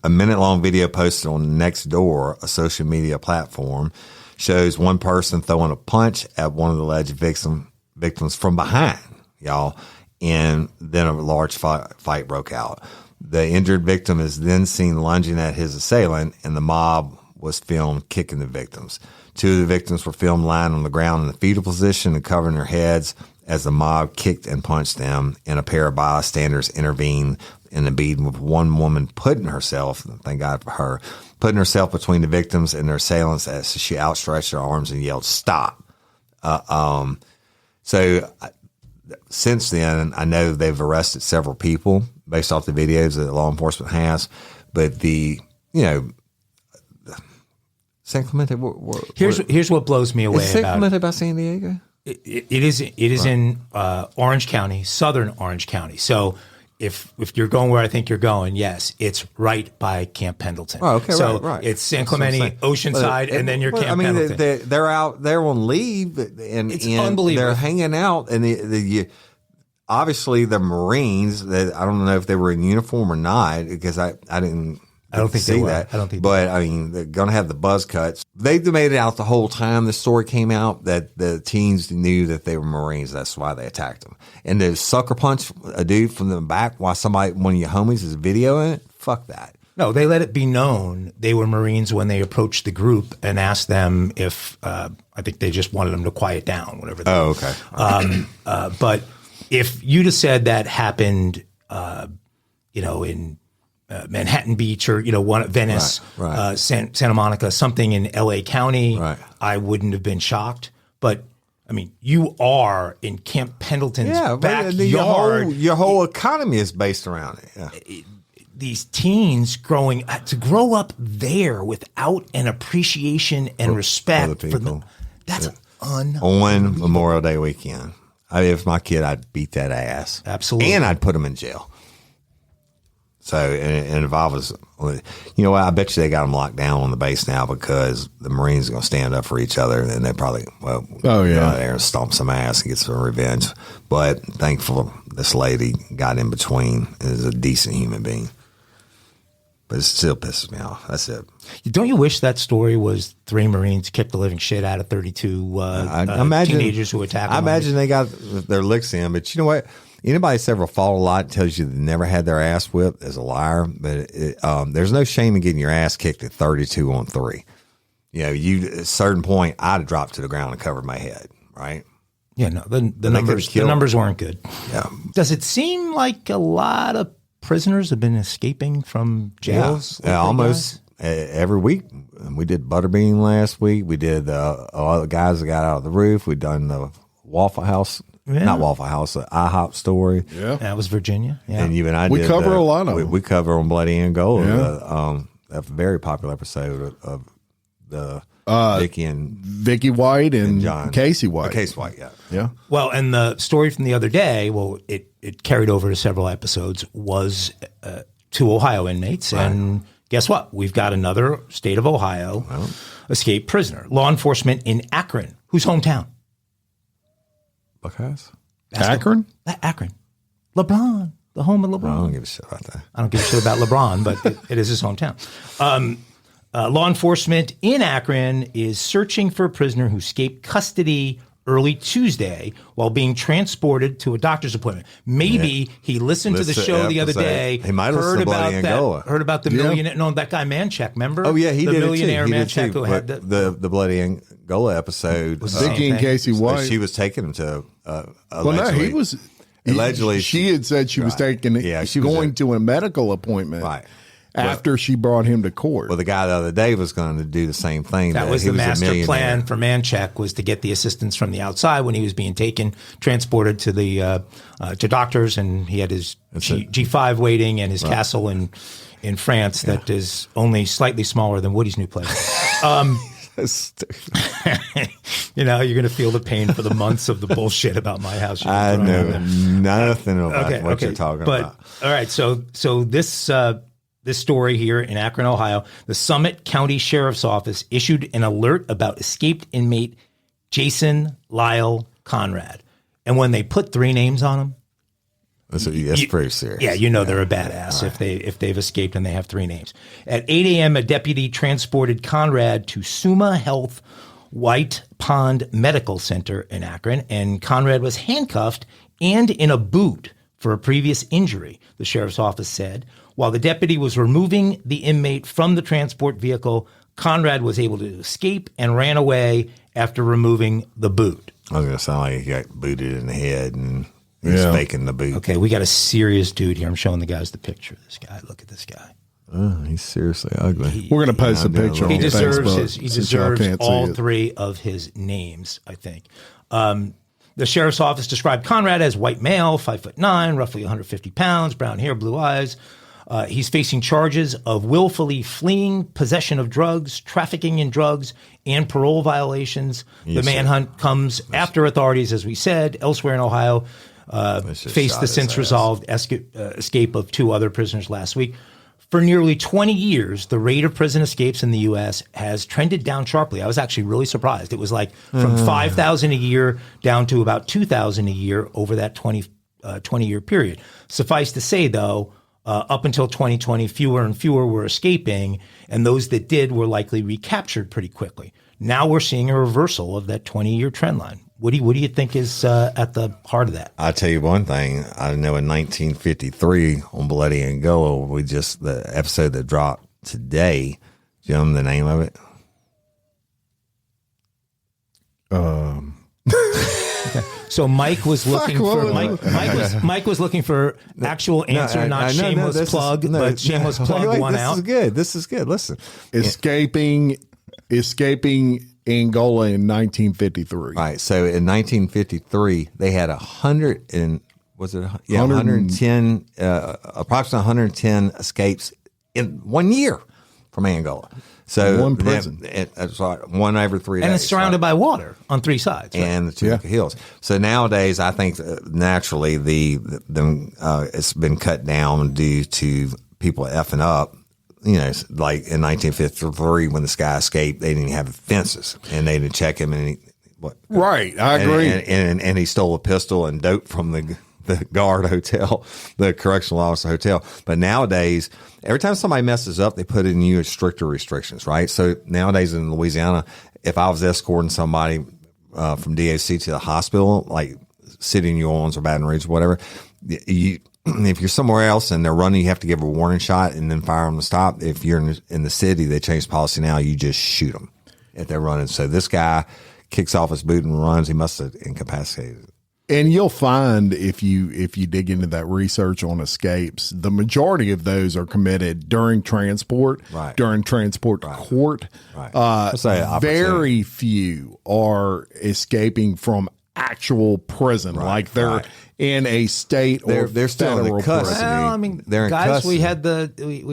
A minute-long video posted on Nextdoor, a social media platform, shows one person throwing a punch at one of the alleged victims from behind, y'all, and then a large fight broke out. The injured victim is then seen lunging at his assailant, and the mob was filmed kicking the victims. 2 of the victims were filmed lying on the ground in the fetal position and covering their heads as the mob kicked and punched them, and a pair of bystanders intervened in the beating, with one woman putting herself, thank God for her, putting herself between the victims and their assailants as she outstretched her arms and yelled, "Stop." So since then, I know they've arrested several people based off the videos that law enforcement has, but San Clemente. Here's what blows me away. Is San Clemente by San Diego? It is in Orange County, southern Orange County. So if you're going where I think you're going, yes, it's right by Camp Pendleton. Oh, okay, so right. It's San Clemente, Oceanside, and then you're Camp Pendleton. They're out there on leave, and It's unbelievable. They're hanging out, and obviously the Marines. I don't know if they were in uniform or not, because I didn't. I don't think see they were. that. I don't think. But I mean, they're going to have the buzz cuts. They made it out the whole time the story came out that the teens knew that they were Marines. That's why they attacked them. And to sucker punch a dude from the back while one of your homies is videoing it. Fuck that. No, they let it be known they were Marines when they approached the group and asked them if I think they just wanted them to quiet down, whatever. Oh, okay. But if you'd have said that happened, in Manhattan Beach or Venice, right. Santa Monica, something in L.A. County, right. I wouldn't have been shocked. But I mean, you are in Camp Pendleton's backyard. Your whole economy is based around it. Yeah. These teens to grow up there without an appreciation and respect for them, that's unbelievable. On Memorial Day weekend. If my kid, I'd beat that ass. Absolutely. And I'd put him in jail. So, and if I was, I bet you they got them locked down on the base now because the Marines are going to stand up for each other, and they probably, go out there and stomp some ass and get some revenge. But thankfully, this lady got in between and is a decent human being. But it still pisses me off. That's it. Don't you wish that story was 3 Marines kicked the living shit out of 32 teenagers who attacked them? I imagine they got their licks in, but you know what? Anybody that's ever fought a lot and tells you they never had their ass whipped is a liar. But there's no shame in getting your ass kicked at 32 on 3. At a certain point, I'd have dropped to the ground and covered my head, right? Yeah, no, the numbers weren't good. Yeah. Does it seem like a lot of prisoners have been escaping from jails? Yeah, almost every week. We did Butterbean last week. We did all the guys that got out of the roof. We done the Waffle House. Yeah. Not Waffle House, the IHOP story. Yeah. That was Virginia. Yeah. And you and I we cover a lot of them. We cover on Bloody Angola. A very popular episode of the Vicky White and John. Casey White. Casey White, yeah. Yeah. Well, and the story from the other day, it carried over to several episodes, was 2 Ohio inmates. Right. And guess what? We've got another state of Ohio escaped prisoner. Law enforcement in Akron. Whose hometown? Buckeyes? Akron? Akron. LeBron. The home of LeBron. I don't give a shit about that. I don't give a shit about LeBron, but it is his hometown. Law enforcement in Akron is searching for a prisoner who escaped custody early Tuesday while being transported to a doctor's appointment. Maybe he listened to the show the other day. He might have heard about Angola. Heard about the millionaire. No, that guy Manchek. Remember? Oh yeah, he the did millionaire it too. Manchek who had the Bloody Angola episode. Vicky and Casey White. She was taking him to. He was. Allegedly, she had said she was taking. Yeah, she was going to a medical appointment. Right. after she brought him to court. Well, the guy the other day was going to do the same thing. That was he the master a plan for Manchek, was to get the assistance from the outside when he was being transported to the to doctors, and he had his G5 waiting and his castle in France that is only slightly smaller than Woody's new place. You know, you're going to feel the pain for the months of the bullshit about my house. I know nothing about what you're talking about. All right, so this story here in Akron, Ohio, the Summit County Sheriff's Office issued an alert about escaped inmate Jason Lyle Conrad. And when they put 3 names on him, that's pretty serious. Yeah, they're a badass if they've escaped and they have 3 names. At 8 a.m., a deputy transported Conrad to Summa Health White Pond Medical Center in Akron, and Conrad was handcuffed and in a boot for a previous injury, the sheriff's office said. While the deputy was removing the inmate from the transport vehicle, Conrad was able to escape and ran away after removing the boot. I was going to sound like he got booted in the head and he's faking the boot. Okay, we got a serious dude here. I'm showing the guys the picture of this guy. Look at this guy. Oh, he's seriously ugly. We're going to post a picture on Facebook. He deserves all 3 of his names, I think. The sheriff's office described Conrad as white male, 5'9", roughly 150 pounds, brown hair, blue eyes. He's facing charges of willfully fleeing, possession of drugs, trafficking in drugs, and parole violations. The manhunt comes after authorities, as we said, elsewhere in Ohio, faced the since-resolved escape of 2 other prisoners last week. For nearly 20 years, the rate of prison escapes in the U.S. has trended down sharply. I was actually really surprised. It was like from 5,000 a year down to about 2,000 a year over that 20-year period. Suffice to say, though, up until 2020, fewer and fewer were escaping, and those that did were likely recaptured pretty quickly. Now we're seeing a reversal of that 20-year trend line. What do you think is at the heart of that? I'll tell you one thing. I know in 1953 on Bloody Angola, the episode that dropped today, do you know the name of it? So Mike was looking for Mike was looking for actual answer, not shameless plug, but shameless plug one out. This is good. Listen, escaping Angola in 1953. Right. So in 1953, they had 110, approximately 110 escapes in 1 year from Angola. So one prison. That's right, 1 every 3 days. And it's surrounded by water on 3 sides. Right? And the Tunica Hills. So nowadays, I think naturally it's been cut down due to people effing up. Like in 1953, when this guy escaped, they didn't have fences, and they didn't check him. Right, I agree. And he stole a pistol and dope from the guard hotel, the correctional officer hotel. But nowadays, every time somebody messes up, they put in you stricter restrictions, right? So nowadays in Louisiana, if I was escorting somebody from DOC to the hospital, like City of New Orleans or Baton Rouge or whatever, if you're somewhere else and they're running, you have to give a warning shot and then fire them to stop. If you're in the city, they changed policy now. You just shoot them if they're running. So this guy kicks off his boot and runs. He must have incapacitated. And you'll find if you dig into that research on escapes, the majority of those are committed during transport, during transport to court. Very few are escaping from actual prison, like they're in a state or they're still in the custody. Well, I mean, they're in guys, custody. we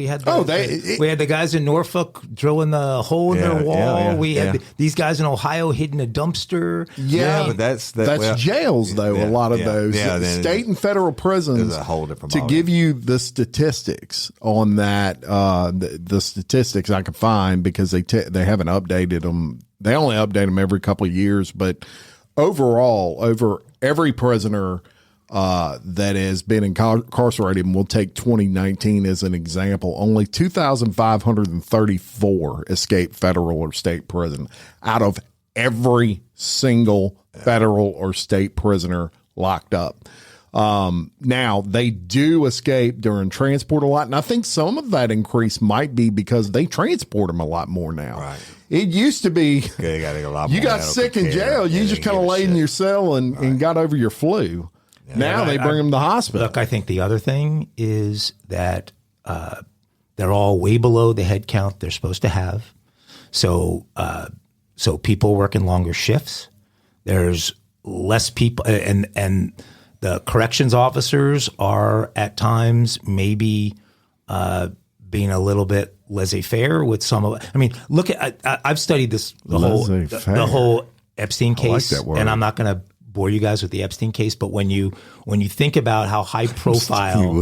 had the guys in Norfolk drilling the hole in their wall. We had these guys in Ohio hidden a dumpster. But that's jails though. A lot of those state and federal prisons. Is a whole different to give you the statistics on that, the statistics I could find, because they haven't updated them. They only update them every couple of years, but overall, over every prisoner that has been incarcerated, and we'll take 2019 as an example, only 2,534 escaped federal or state prison out of every single federal or state prisoner locked up. Now, they do escape during transport a lot, and I think some of that increase might be because they transport them a lot more now. Right. It used to be you got sick in jail, you just kind of laid in your cell and got over your flu. Now they bring them to the hospital. Look, I think the other thing is that They're all way below the head count they're supposed to have. So people working longer shifts. There's less people, and the corrections officers are at times maybe being a little bit laissez-faire with some of it. I mean, look at I've studied this the whole Epstein case, and I'm not going to bore you guys with the Epstein case, but when you think about how high profile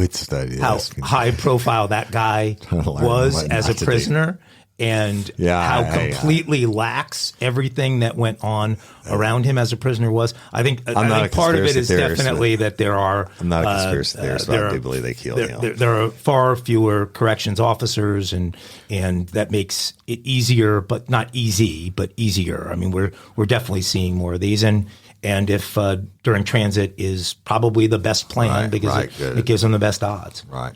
that guy was as a prisoner, and how completely lax everything that went on around him as a prisoner was, I think part of it is definitely that there are. I'm not a conspiracy theorist, but I do believe they killed him. There are far fewer corrections officers, and that makes it easier, but not easy, but easier. I mean, we're definitely seeing more of these, and if during transit is probably the best plan because it gives them the best odds. Right.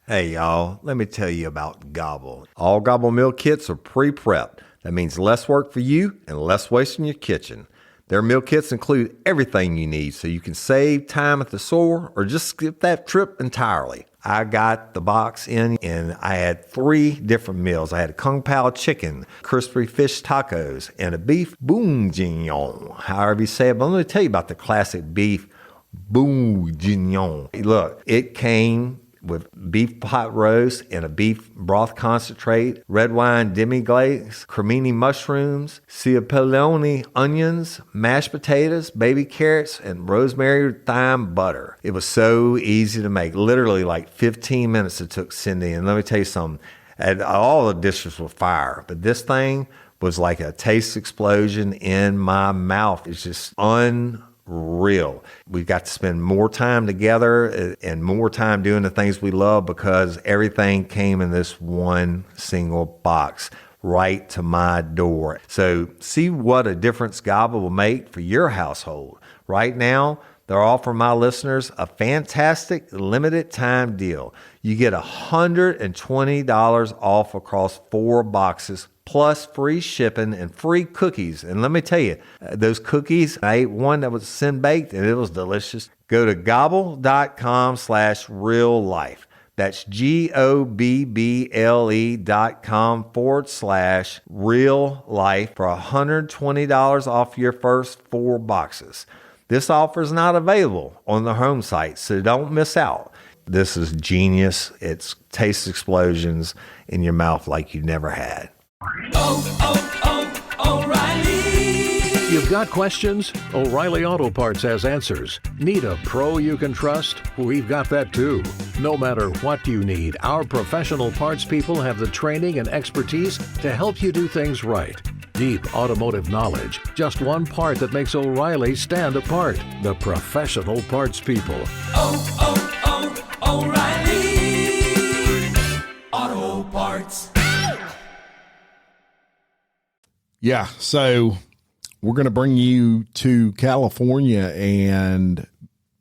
Hey, y'all, let me tell you about Gobble. All Gobble meal kits are pre-prepped. That means less work for you and less waste in your kitchen. Their meal kits include everything you need so you can save time at the store or just skip that trip entirely. I got the box in and I had 3 different meals. I had a Kung Pao chicken, crispy fish tacos, and a beef bourguignon, however you say it. But let me tell you about the classic beef bourguignon. Look, it came with beef pot roast and a beef broth concentrate, red wine demi-glaze, cremini mushrooms, cipollone onions, mashed potatoes, baby carrots, and rosemary thyme butter. It was so easy to make. Literally like 15 minutes it took Cindy. And let me tell you something. All the dishes were fire, but this thing was like a taste explosion in my mouth. It's just unreal. We've got to spend more time together and more time doing the things we love because everything came in this one single box right to my door. So see what a difference Gobble will make for your household. Right now, they're offering my listeners a fantastic limited time deal. You get $120 off across 4 boxes plus free shipping and free cookies. And let me tell you, those cookies, I ate one that was sin baked and it was delicious. Go to gobble.com/real life. That's GOBBLE.com/real life for $120 off your first 4 boxes. This offer is not available on the home site, so don't miss out. This is genius. It's taste explosions in your mouth like you never had. O'Reilly. You've got questions? O'Reilly Auto Parts has answers. Need a pro you can trust? We've got that too. No matter what you need, our professional parts people have the training and expertise to help you do things right. Deep automotive knowledge, just one part that makes O'Reilly stand apart. The professional parts people. O'Reilly Auto Parts. Yeah, so we're going to bring you to California, and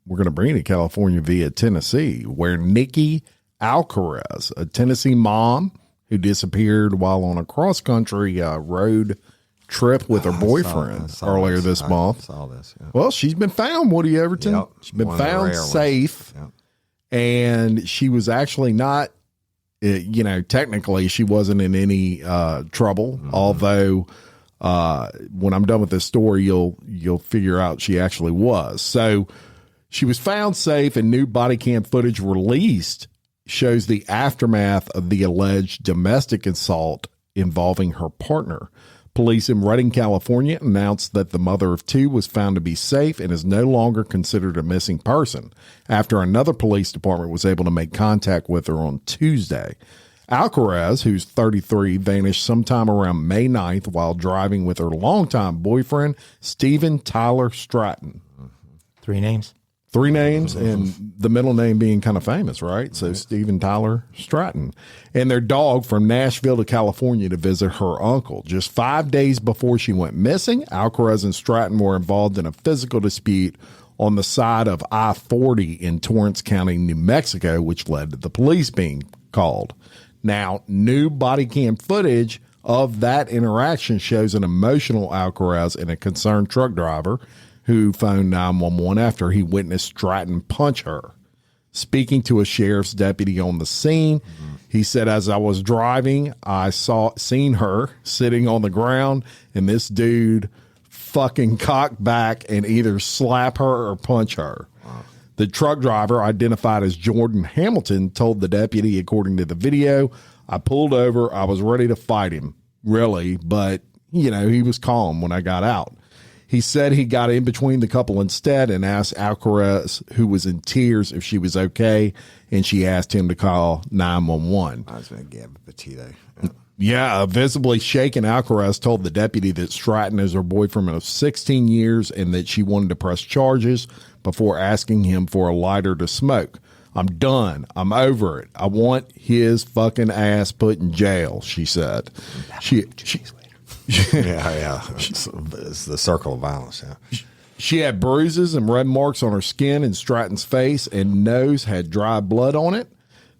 we're going to bring you to California via Tennessee, where Nikki Alcaraz, a Tennessee mom who disappeared while on a cross-country road trip with her boyfriend earlier this month. Saw this, yeah. Well, she's been found, Woody Everton. Yep, She's been one of the found rare ones. safe, Yep. and she was actually not, technically she wasn't in any trouble, although when I'm done with this story, you'll figure out she actually was. So she was found safe, and new body cam footage released shows the aftermath of the alleged domestic assault involving her partner. Police in Redding, California announced that the mother of 2 was found to be safe and is no longer considered a missing person after another police department was able to make contact with her on Tuesday. Alcaraz, who's 33, vanished sometime around May 9th while driving with her longtime boyfriend, Steven Tyler Stratton. 3 names. 3 names, and the middle name being kind of famous, right? So Steven Tyler Stratton. And their dog from Nashville to California to visit her uncle. Just 5 days before she went missing, Alcaraz and Stratton were involved in a physical dispute on the side of I-40 in Torrance County, New Mexico, which led to the police being called. Now, new body cam footage of that interaction shows an emotional Alcaraz and a concerned truck driver who phoned 911 after he witnessed Stratton punch her. Speaking to a sheriff's deputy on the scene, He said, as I was driving, I seen her sitting on the ground, and this dude fucking cocked back and either slap her or punch her. Wow. The truck driver, identified as Jordan Hamilton, told the deputy, according to the video, I pulled over. I was ready to fight him, really, but, you know, he was calm when I got out. He said he got in between the couple instead and asked Alcaraz, who was in tears, if she was okay, and she asked him to call 911. I was going to give Petito. Yeah, a visibly shaken Alcaraz told the deputy that Stratton is her boyfriend of 16 years and that she wanted to press charges before asking him for a lighter to smoke. I'm done. I'm over it. I want his fucking ass put in jail, she said. She yeah. It's the circle of violence. Yeah. She had bruises and red marks on her skin, and Stratton's face and nose had dry blood on it.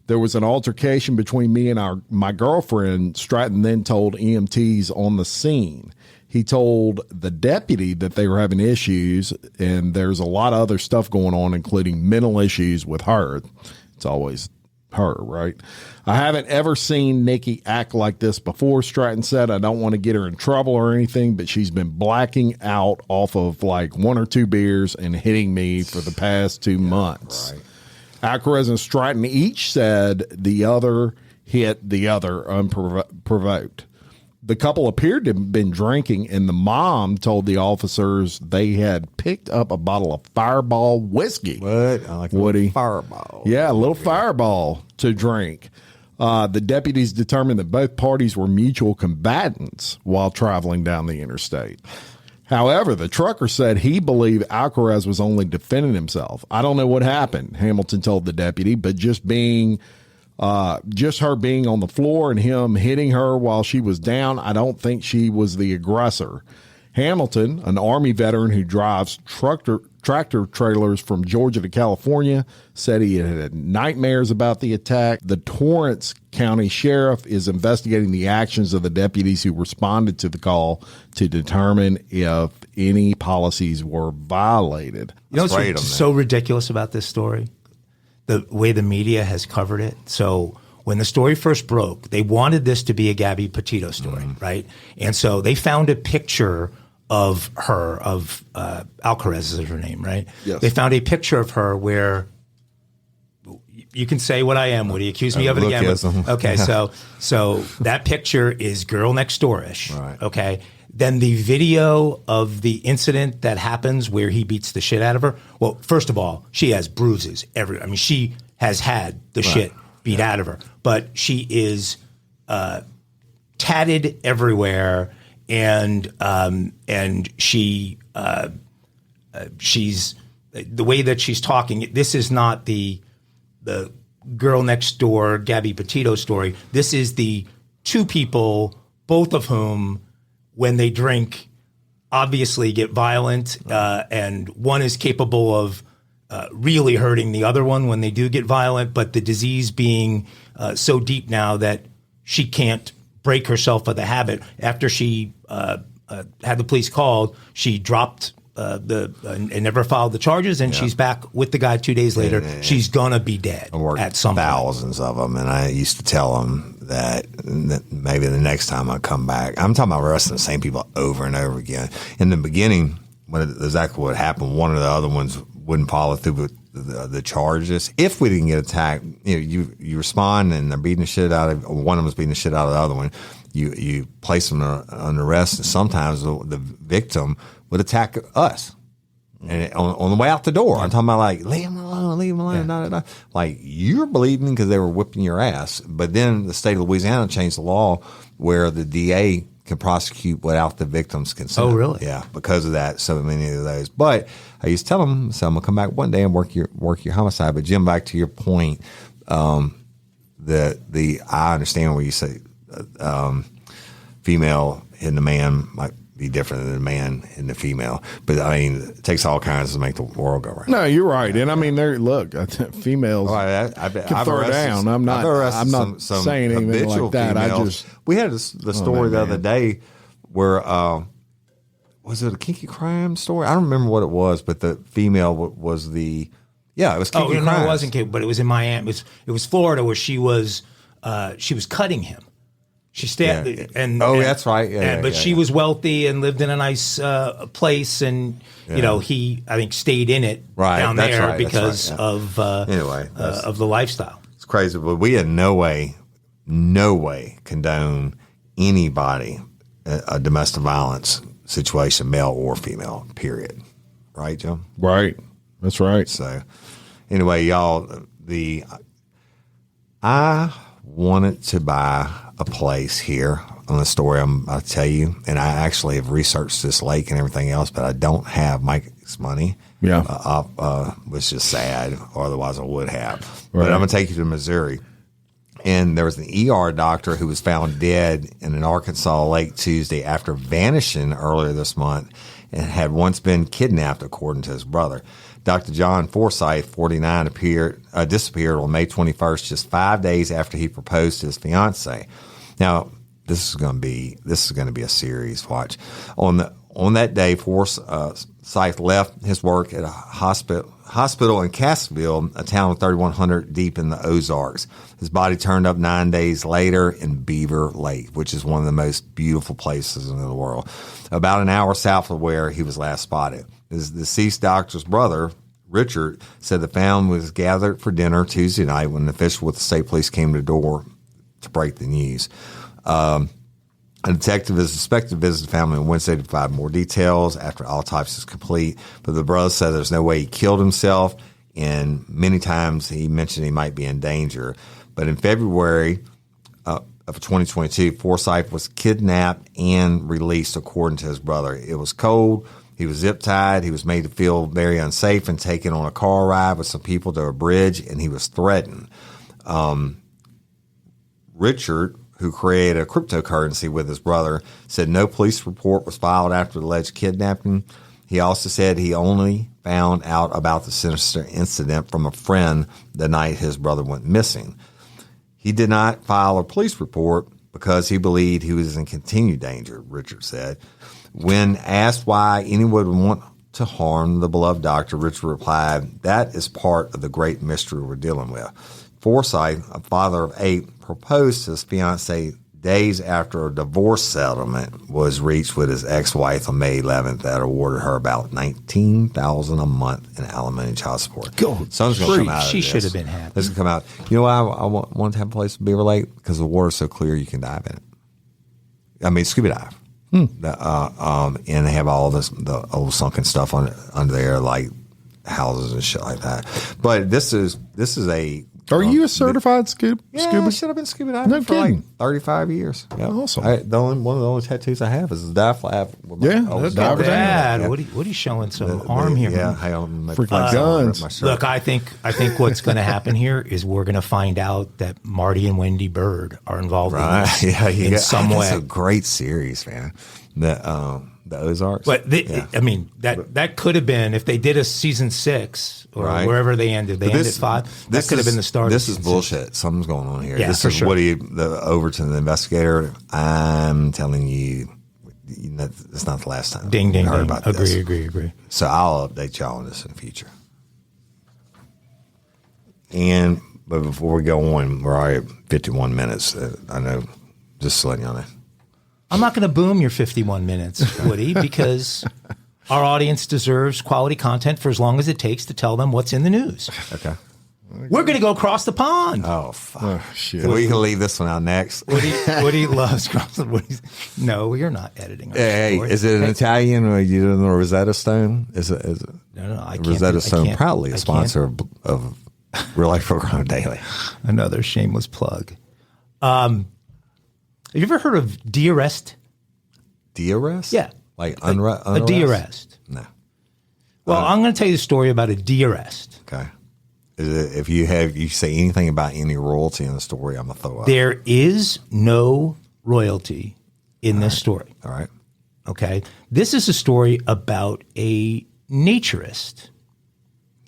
There was an altercation between me and my girlfriend. Stratton then told EMTs on the scene. He told the deputy that they were having issues, and there's a lot of other stuff going on, including mental issues with her. It's always her, right? I haven't ever seen Nikki act like this before, Stratton said. I don't want to get her in trouble or anything, but she's been blacking out off of like 1 or 2 beers and hitting me for the past 2 months. Right. Alcaraz and Stratton each said the other hit the other unprovoked. The couple appeared to have been drinking, and the mom told the officers they had picked up a bottle of Fireball whiskey. What? I like Woody. Fireball. Yeah, a little Fireball to drink. The deputies determined that both parties were mutual combatants while traveling down the interstate. However, the trucker said he believed Alcaraz was only defending himself. I don't know what happened, Hamilton told the deputy, but just her being on the floor and him hitting her while she was down, I don't think she was the aggressor. Hamilton, an Army veteran who drives tractor trailers from Georgia to California, said he had nightmares about the attack. The Torrance County Sheriff is investigating the actions of the deputies who responded to the call to determine if any policies were violated. You know what's so ridiculous about this story? The way the media has covered it. So when the story first broke, they wanted this to be a Gabby Petito story, right? And so they found a picture of her, of Alcaraz is her name, right? Yes. They found a picture of her where you can say what I am, Woody. Accuse me of it again. Okay, so that picture is girl next door-ish, right. Okay? Then the video of the incident that happens where he beats the shit out of her. Well, first of all, she has bruises she has had the shit beat out of her, but she is tatted everywhere, and she's the way that she's talking. This is not the girl next door Gabby Petito story. This is the two people, both of whom, when they drink, obviously get violent, and one is capable of really hurting the other one when they do get violent, but the disease being so deep now that she can't break herself of the habit. After she had the police called, she dropped and never filed the charges, and she's back with the guy 2 days later. She's gonna be dead at some point. Thousands of them, and I used to tell them that maybe the next time I come back, I'm talking about arresting the same people over and over again. In the beginning, when exactly what happened, one of the other ones wouldn't follow through with the charges. If we didn't get attacked, you respond and they're beating the shit out of one of them was beating the shit out of the other one. You place them on arrest, and sometimes the victim would attack us. And on the way out the door, I'm talking about like, leave him alone. Yeah. Like, you're bleeding because they were whipping your ass. But then the state of Louisiana changed the law where the DA can prosecute without the victim's consent. Oh, really? Yeah, because of that, so many of those. But I used to tell them, so I'm going to come back one day and work your homicide. But Jim, back to your point, I understand where you say female in the man might be different than the man and the female, but I mean, it takes all kinds to make the world go round. No, you're right, and I mean, look, females I've throw down. I'm not saying anything like that. Females. We had the story the other day where was it a kinky crime story? I don't remember what it was, but the female was it was kinky crime. No, it wasn't kinky, but it was in Miami. It was Florida, where she was she was cutting him. She stayed, that's right. But she was wealthy and lived in a nice place, and he I think stayed in it down there because of the lifestyle. It's crazy, but we in no way condone anybody a domestic violence situation, male or female. Period. Right, Joe? Right. That's right. So, anyway, y'all, I wanted to buy a place here on the story I'll tell you, and I actually have researched this lake and everything else, but I don't have Mike's money. Yeah. Which is sad, or otherwise I would have. Right. But I'm going to take you to Missouri. And there was an ER doctor who was found dead in an Arkansas lake Tuesday after vanishing earlier this month and had once been kidnapped, according to his brother. Dr. John Forsyth, 49, disappeared on May 21st, just 5 days after he proposed to his fiancee. Now, this is going to be a series. Watch. On that day, Forsyth left his work at a hospital in Cassville, a town of 3,100 deep in the Ozarks. His body turned up 9 days later in Beaver Lake, which is one of the most beautiful places in the world, about an hour south of where he was last spotted. His deceased doctor's brother, Richard, said the family was gathered for dinner Tuesday night when an official with the state police came to the door to break the news. A detective is expected to visit the family on Wednesday to provide more details after autopsy is complete. But the brother said there's no way he killed himself, and many times he mentioned he might be in danger. But in February of 2022, Forsyth was kidnapped and released, according to his brother. It was cold. He was zip-tied. He was made to feel very unsafe and taken on a car ride with some people to a bridge, and he was threatened. Richard, who created a cryptocurrency with his brother, said no police report was filed after the alleged kidnapping. He also said he only found out about the sinister incident from a friend the night his brother went missing. He did not file a police report because he believed he was in continued danger, Richard said. When asked why anyone would want to harm the beloved doctor, Richard replied, "That is part of the great mystery we're dealing with." Forsyth, a father of 8, proposed to his fiancée days after a divorce settlement was reached with his ex-wife on May 11th that awarded her about $19,000 a month in alimony and child support. Something's going to come out of this. She should have been happy. This is come out. You know why I want to have a place in Beaver Lake? Because the water's so clear you can dive in it. I mean, scuba dive. And they have all the old sunken stuff under there, like houses and shit like that. But this is a. Are you a certified scuba? I should have been scuba diving for like 35 years. Yep. Awesome. One of the only tattoos I have is a dive flap. Look at that. What are you showing some arm here? Yeah, hang on. Freaking guns. Look, I think what's going to happen here is we're going to find out that Marty and Wendy Bird are involved in this in some way. It's a great series, man. The Ozarks. But I mean, that could have been, if they did a season 6 or wherever they ended. They ended 5. That could have been the start. This is bullshit. Something's going on here. Yeah, this for is sure. Woody, the Overton, the investigator. I'm telling you, it's not the last time. Ding, ding, heard ding. about this. Agree. So I'll update y'all on this in the future. But before we go on, we're already at 51 minutes. I know, just letting y'all know. I'm not going to boom your 51 minutes, Woody, because our audience deserves quality content for as long as it takes to tell them what's in the news. Okay. We're going to go across the pond. Oh, fuck. Oh, shit. We can leave this one out next. Woody loves cross the Woody's. No, you're not editing. Hey, is it an Italian or you doing the Rosetta Stone? Is it? No, I can't. Rosetta Stone, proudly a I sponsor of Real Life Program Daily. Another shameless plug. Have you ever heard of de-arrest? De-arrest? Yeah. Like a de-arrest? No. Well, I'm going to tell you the story about a de-arrest. Okay. If you say anything about any royalty in the story, I'm going to throw up. There is no royalty in this story. All right. Okay. This is a story about a naturist.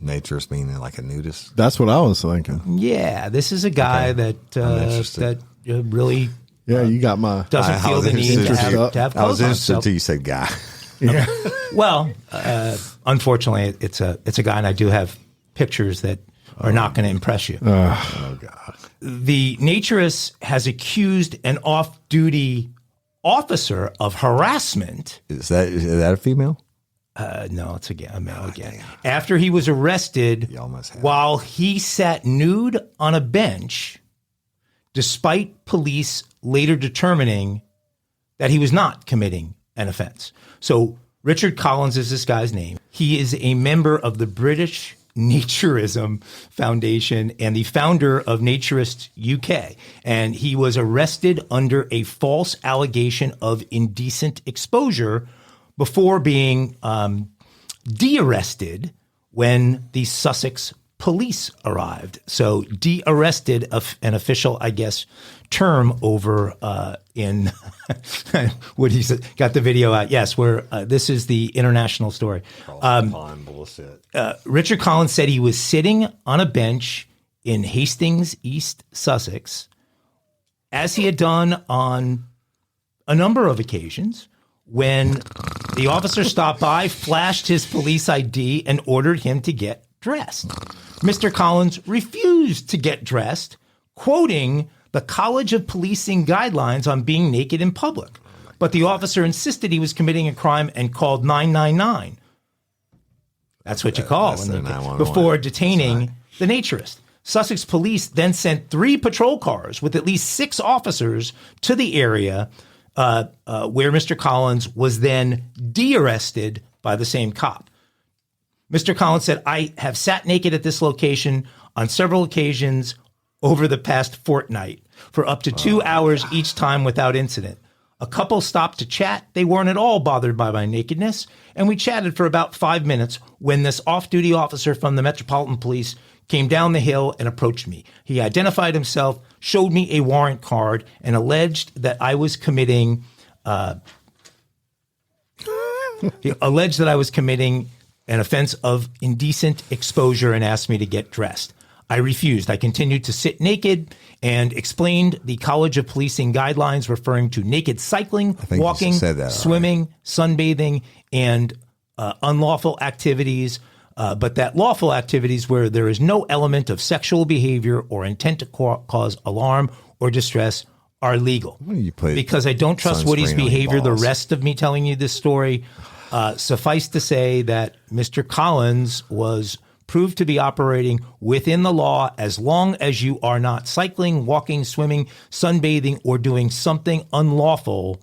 Naturist meaning like a nudist? That's what I was thinking. Yeah. This is a guy that really... Yeah, you got my... Doesn't feel the need to have clothes on. I was interested until you said guy. Yeah. Well, unfortunately, it's a guy, and I do have pictures that are not going to impress you. Oh, God. the naturist has accused an off-duty officer of harassment. Is that a female? No, it's a male again. After he was arrested while he sat nude on a bench, despite police later determining that he was not committing an offense. So Richard Collins is this guy's name. He is a member of the British Naturism Foundation and the founder of Naturist UK. And he was arrested under a false allegation of indecent exposure before being de-arrested when the Sussex police arrived. So de-arrested, an official, I guess, term over in what he said. Got the video out. Yes, where this is the international story. Richard Collins said he was sitting on a bench in Hastings, East Sussex, as he had done on a number of occasions, when the officer stopped by, flashed his police ID, and ordered him to get dressed. Mr. Collins refused to get dressed, quoting the College of Policing guidelines on being naked in public. But the officer insisted he was committing a crime and called 999. That's what you call before detaining the naturist. Sussex police then sent 3 patrol cars with at least 6 officers to the area where Mr. Collins was then de-arrested by the same cop. Mr. Collins said, "I have sat naked at this location on several occasions over the past fortnight for up to 2 hours each time without incident. A couple stopped to chat. They weren't at all bothered by my nakedness, and we chatted for about 5 minutes when this off-duty officer from the Metropolitan Police came down the hill and approached me. He identified himself, showed me a warrant card, and alleged that I was committing an offense of indecent exposure and asked me to get dressed. I refused. I continued to sit naked and explained the College of Policing guidelines referring to naked cycling, walking, swimming, sunbathing, and unlawful activities, but that lawful activities where there is no element of sexual behavior or intent to cause alarm or distress are legal. Because I don't trust Woody's behavior, the rest of me telling you this story, suffice to say that Mr. Collins was proved to be operating within the law as long as you are not cycling, walking, swimming, sunbathing, or doing something unlawful.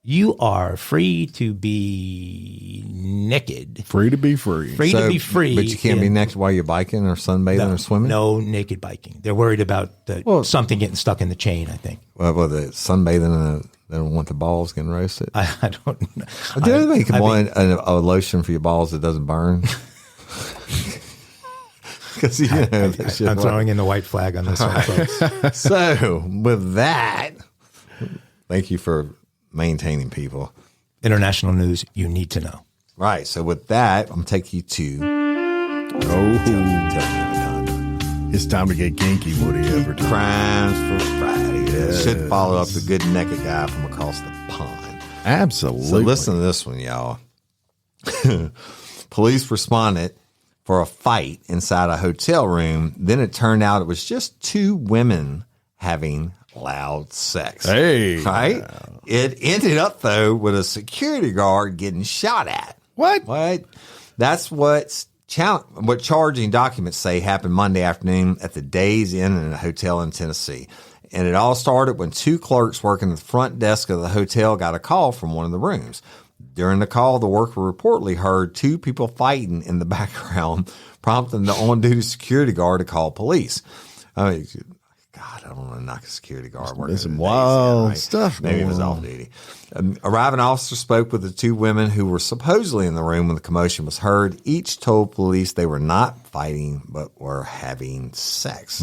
You are free to be naked. Free to be free. Free to be free. But you can't be naked while you're biking or sunbathing or swimming? No naked biking. They're worried about something getting stuck in the chain, I think. Well, the sunbathing, they don't want the balls getting roasted? I don't know. Do you make a lotion for your balls that doesn't burn? Because I'm throwing in the white flag on this one, folks. So, with that, thank you for maintaining people. International news you need to know. Right. So, with that, I'm going to take you to. It's time to get kinky, Woody Overton. Crimes for Friday. Yes. Should follow up the good naked guy from across the pond. Absolutely. So, listen to this one, y'all. Police responded for a fight inside a hotel room. Then it turned out it was just 2 women having loud sex. Hey. Right? It ended up, though, with a security guard getting shot at. What? That's what charging documents say happened Monday afternoon at the Days Inn in a hotel in Tennessee. And it all started when 2 clerks working at the front desk of the hotel got a call from one of the rooms. During the call, the worker reportedly heard 2 people fighting in the background, prompting the on-duty security guard to call police. I mean, God, I don't want to knock a security guard working. Some wild stuff. Maybe it was off duty. Arriving officer spoke with the 2 women who were supposedly in the room when the commotion was heard. Each told police they were not fighting, but were having sex.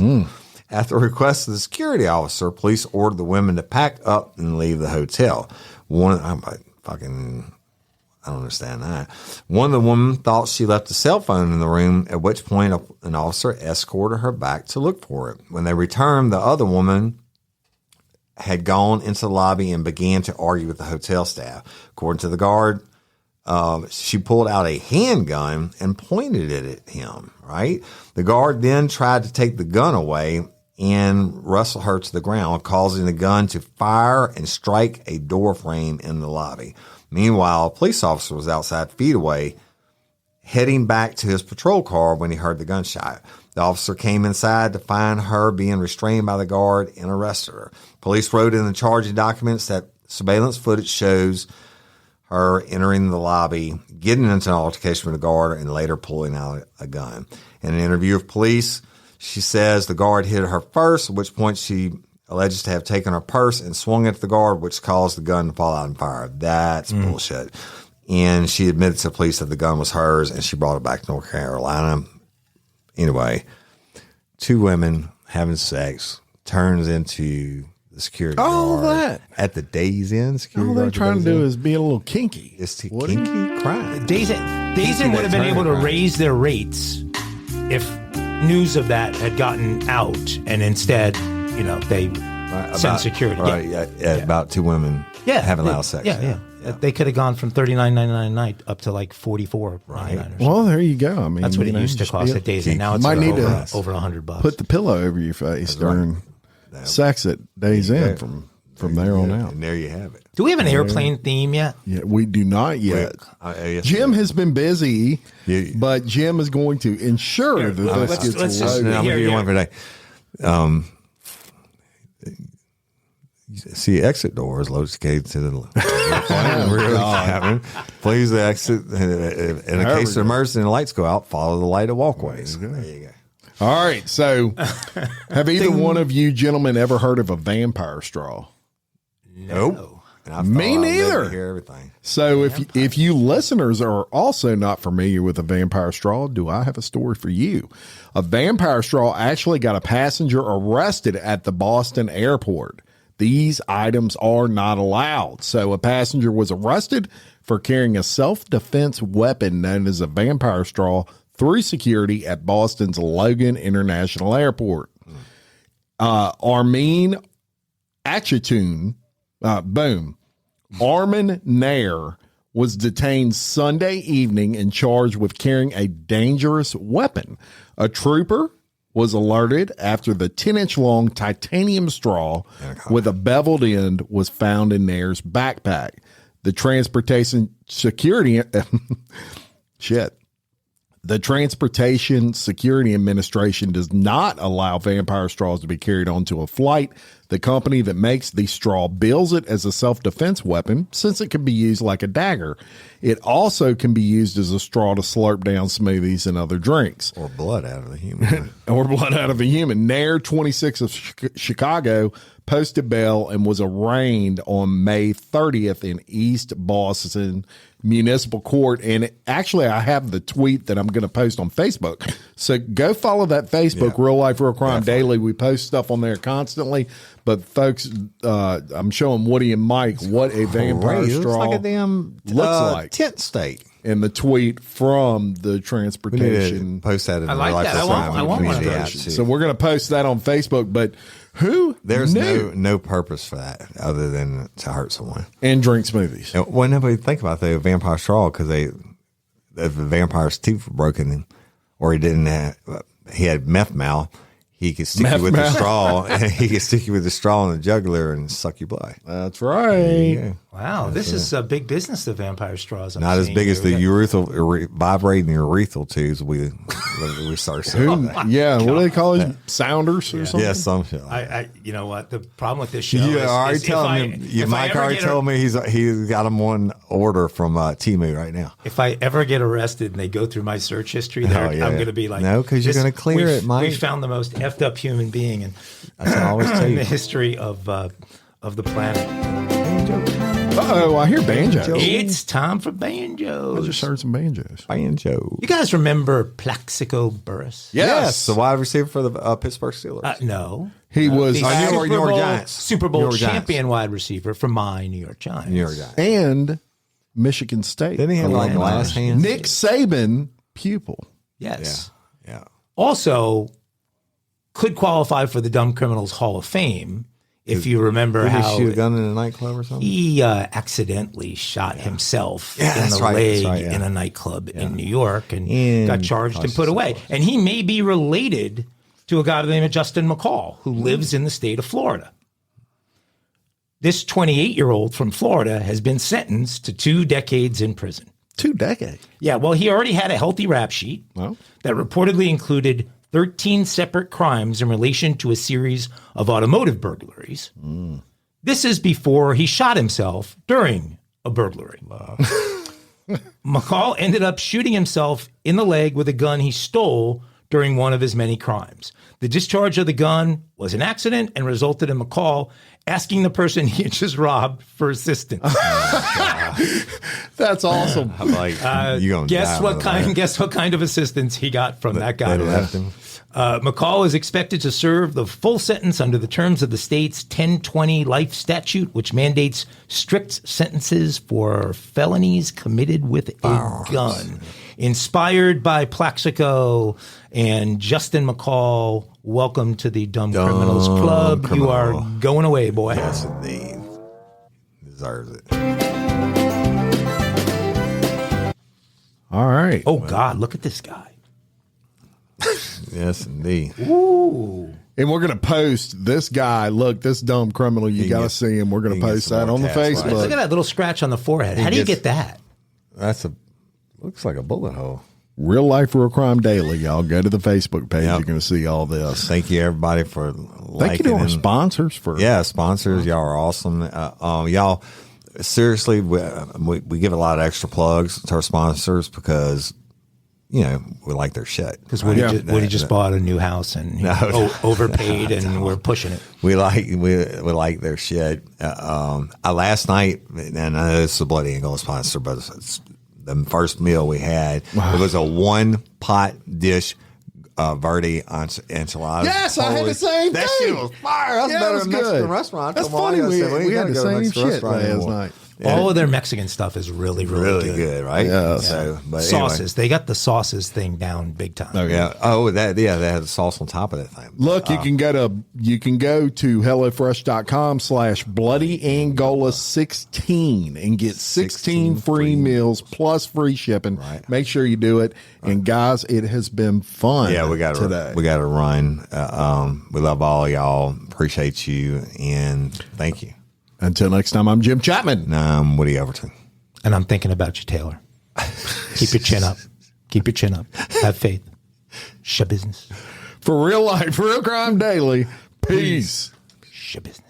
At the request of the security officer, police ordered the women to pack up and leave the hotel. I don't understand that. One of the women thought she left a cell phone in the room, at which point an officer escorted her back to look for it. When they returned, the other woman had gone into the lobby and began to argue with the hotel staff. According to the guard, she pulled out a handgun and pointed it at him, right? The guard then tried to take the gun away, and wrestle her to the ground, causing the gun to fire and strike a door frame in the lobby. Meanwhile, a police officer was outside feet away, heading back to his patrol car when he heard the gunshot. The officer came inside to find her being restrained by the guard and arrested her. Police wrote in the charging documents that surveillance footage shows her entering the lobby, getting into an altercation with the guard, and later pulling out a gun. In an interview with police, she says the guard hit her first, at which point she alleges to have taken her purse and swung it at the guard, which caused the gun to fall out and fire. That's bullshit. And she admitted to police that the gun was hers, and she brought it back to North Carolina. Anyway, two women having sex turns into the security All guard that. at the Days Inn. Security All they're guard at the trying to Days do Inn. is be a little kinky. It's the kinky crime. Days Inn would have been able to raise their rates if news of that had gotten out, and instead, they send security. About two women having loud sex. Yeah. They could have gone from $39.99 a night up to like $44.99. Right. Well, there you go. I mean, that's what it used to cost at Days Inn. Now it's might need over $100. Put the pillow over your face during sex at Days Inn from there on out. And there you have it. Do we have an airplane theme yet? Yeah, we do not yet. Jim has been busy, but Jim is going to ensure that this gets loaded. I'm going to give you one for today. See, exit doors located to the cabin. Please exit. In a case of emergency and the lights go out, follow the lighted walkways. There you go. All right. So, have either one of you gentlemen ever heard of a vampire straw? Nope. Me neither. Hear everything. So, if you listeners are also not familiar with a vampire straw, do I have a story for you? A vampire straw actually got a passenger arrested at the Boston airport. These items are not allowed. So a passenger was arrested for carrying a self-defense weapon known as a vampire straw through security at Boston's Logan International Airport. Armin Achatoon, Armin Nair was detained Sunday evening and charged with carrying a dangerous weapon. A trooper was alerted after the 10-inch long titanium straw with a beveled end was found in Nair's backpack. The Transportation Security The Transportation Security Administration does not allow vampire straws to be carried onto a flight. The company that makes the straw bills it as a self-defense weapon since it can be used like a dagger. It also can be used as a straw to slurp down smoothies and other drinks. Or blood out of a human. Nair, 26 of Chicago, posted bail and was arraigned on May 30th in East Boston Municipal Court. And actually, I have the tweet that I'm going to post on Facebook. So go follow that Facebook, Real Life, Real Crime Daily. We post stuff on there constantly. But folks, I'm showing Woody and Mike what a vampire straw looks like a damn tent stake. In the tweet from the transportation. Post that in I like that. I want one of those. So we're going to post that on Facebook. But there's knew? no purpose for that other than to hurt someone and drink smoothies. Well, nobody think about the vampire straw because if the vampire's teeth were broken or he had meth mouth. He could stick you with the straw. He could stick you with the straw in the jugular and suck your blood. That's right. Wow, this is a big business. The vampire straws. Not as big as the vibrating urethral tubes we start seeing. What do they call it? Sounders or something? Yeah, some shit. You know what? The problem with this show Mike already told me he's got them on order from Temu right now. If I ever get arrested and they go through my search history, I'm going to be like, no, because you're going to clear it, Mike. We found the most effed up human being in the history of the planet. I hear banjos. It's time for banjos. I just heard some banjos. Banjo. You guys remember Plaxico Burress? Yes. The wide receiver for the Pittsburgh Steelers. No. He was New York Giants. Super Bowl champion wide receiver for my New York Giants. New York Giants. And Michigan State. Didn't he have glass hands? Nick Saban pupil. Yes. Yeah. Also, could qualify for the Dumb Criminals Hall of Fame. If you remember how he shoot a gun in a nightclub or something, he accidentally shot himself in the leg in a nightclub in New York and got charged and put away. And he may be related to a guy named Justin McCall, who lives in the state of Florida. This 28-year-old from Florida has been sentenced to 2 decades in prison. 2 decades? Yeah, well, he already had a healthy rap sheet that reportedly included 13 separate crimes in relation to a series of automotive burglaries. This is before he shot himself during a burglary. McCall ended up shooting himself in the leg with a gun he stole during one of his many crimes. The discharge of the gun was an accident and resulted in McCall asking the person he had just robbed for assistance. That's awesome. I'm like, you gonna guess what kind of assistance he got from that guy. McCall is expected to serve the full sentence under the terms of the state's 1020 life statute, which mandates strict sentences for felonies committed with a gun. Inspired by Plaxico and Justin McCall, welcome to the Dumb Criminals Club. You are going away, boy. Yes, indeed. Deserves it. All right. Oh, God, look at this guy. Yes, indeed. Ooh. And we're going to post this guy. Look, this dumb criminal. You got to see him. We're going to post that on the Facebook. Look at that little scratch on the forehead. How do you get that? Looks like a bullet hole. Real Life, Real Crime Daily. Y'all go to the Facebook page. You're going to see all this. Thank you, everybody, for Thank you to our sponsors. Sponsors. Y'all are awesome. Y'all, seriously, we give a lot of extra plugs to our sponsors because, we like their shit. Because Woody just bought a new house and he overpaid, and we're pushing it. We like their shit. Last night, and I know this is a Bloody Eagle sponsor, but it's the first meal we had. It was a 1-pot dish Verde enchiladas. Yes, I had the same thing. That shit was fire. That's better than Mexican restaurant. That's funny. We had the same shit last night. All of their Mexican stuff is really, really good, right? Yeah. So, but sauces. Anyway. They got the sauces thing down big time. Okay. Yeah. Oh, they had the sauce on top of that thing. Look, you can go to HelloFresh.com/BloodyAngola16 and get 16 free meals plus free shipping. Right. Make sure you do it. And guys, it has been fun. Yeah, we got today. We got to run. We love all of y'all. Appreciate you and thank you. Until next time, I'm Jim Chapman. I'm Woody Overton. And I'm thinking about you, Taylor. Keep your chin up. Keep your chin up. Have faith. Schabusiness. For Real Life, Real Crime Daily, peace. Schabusiness.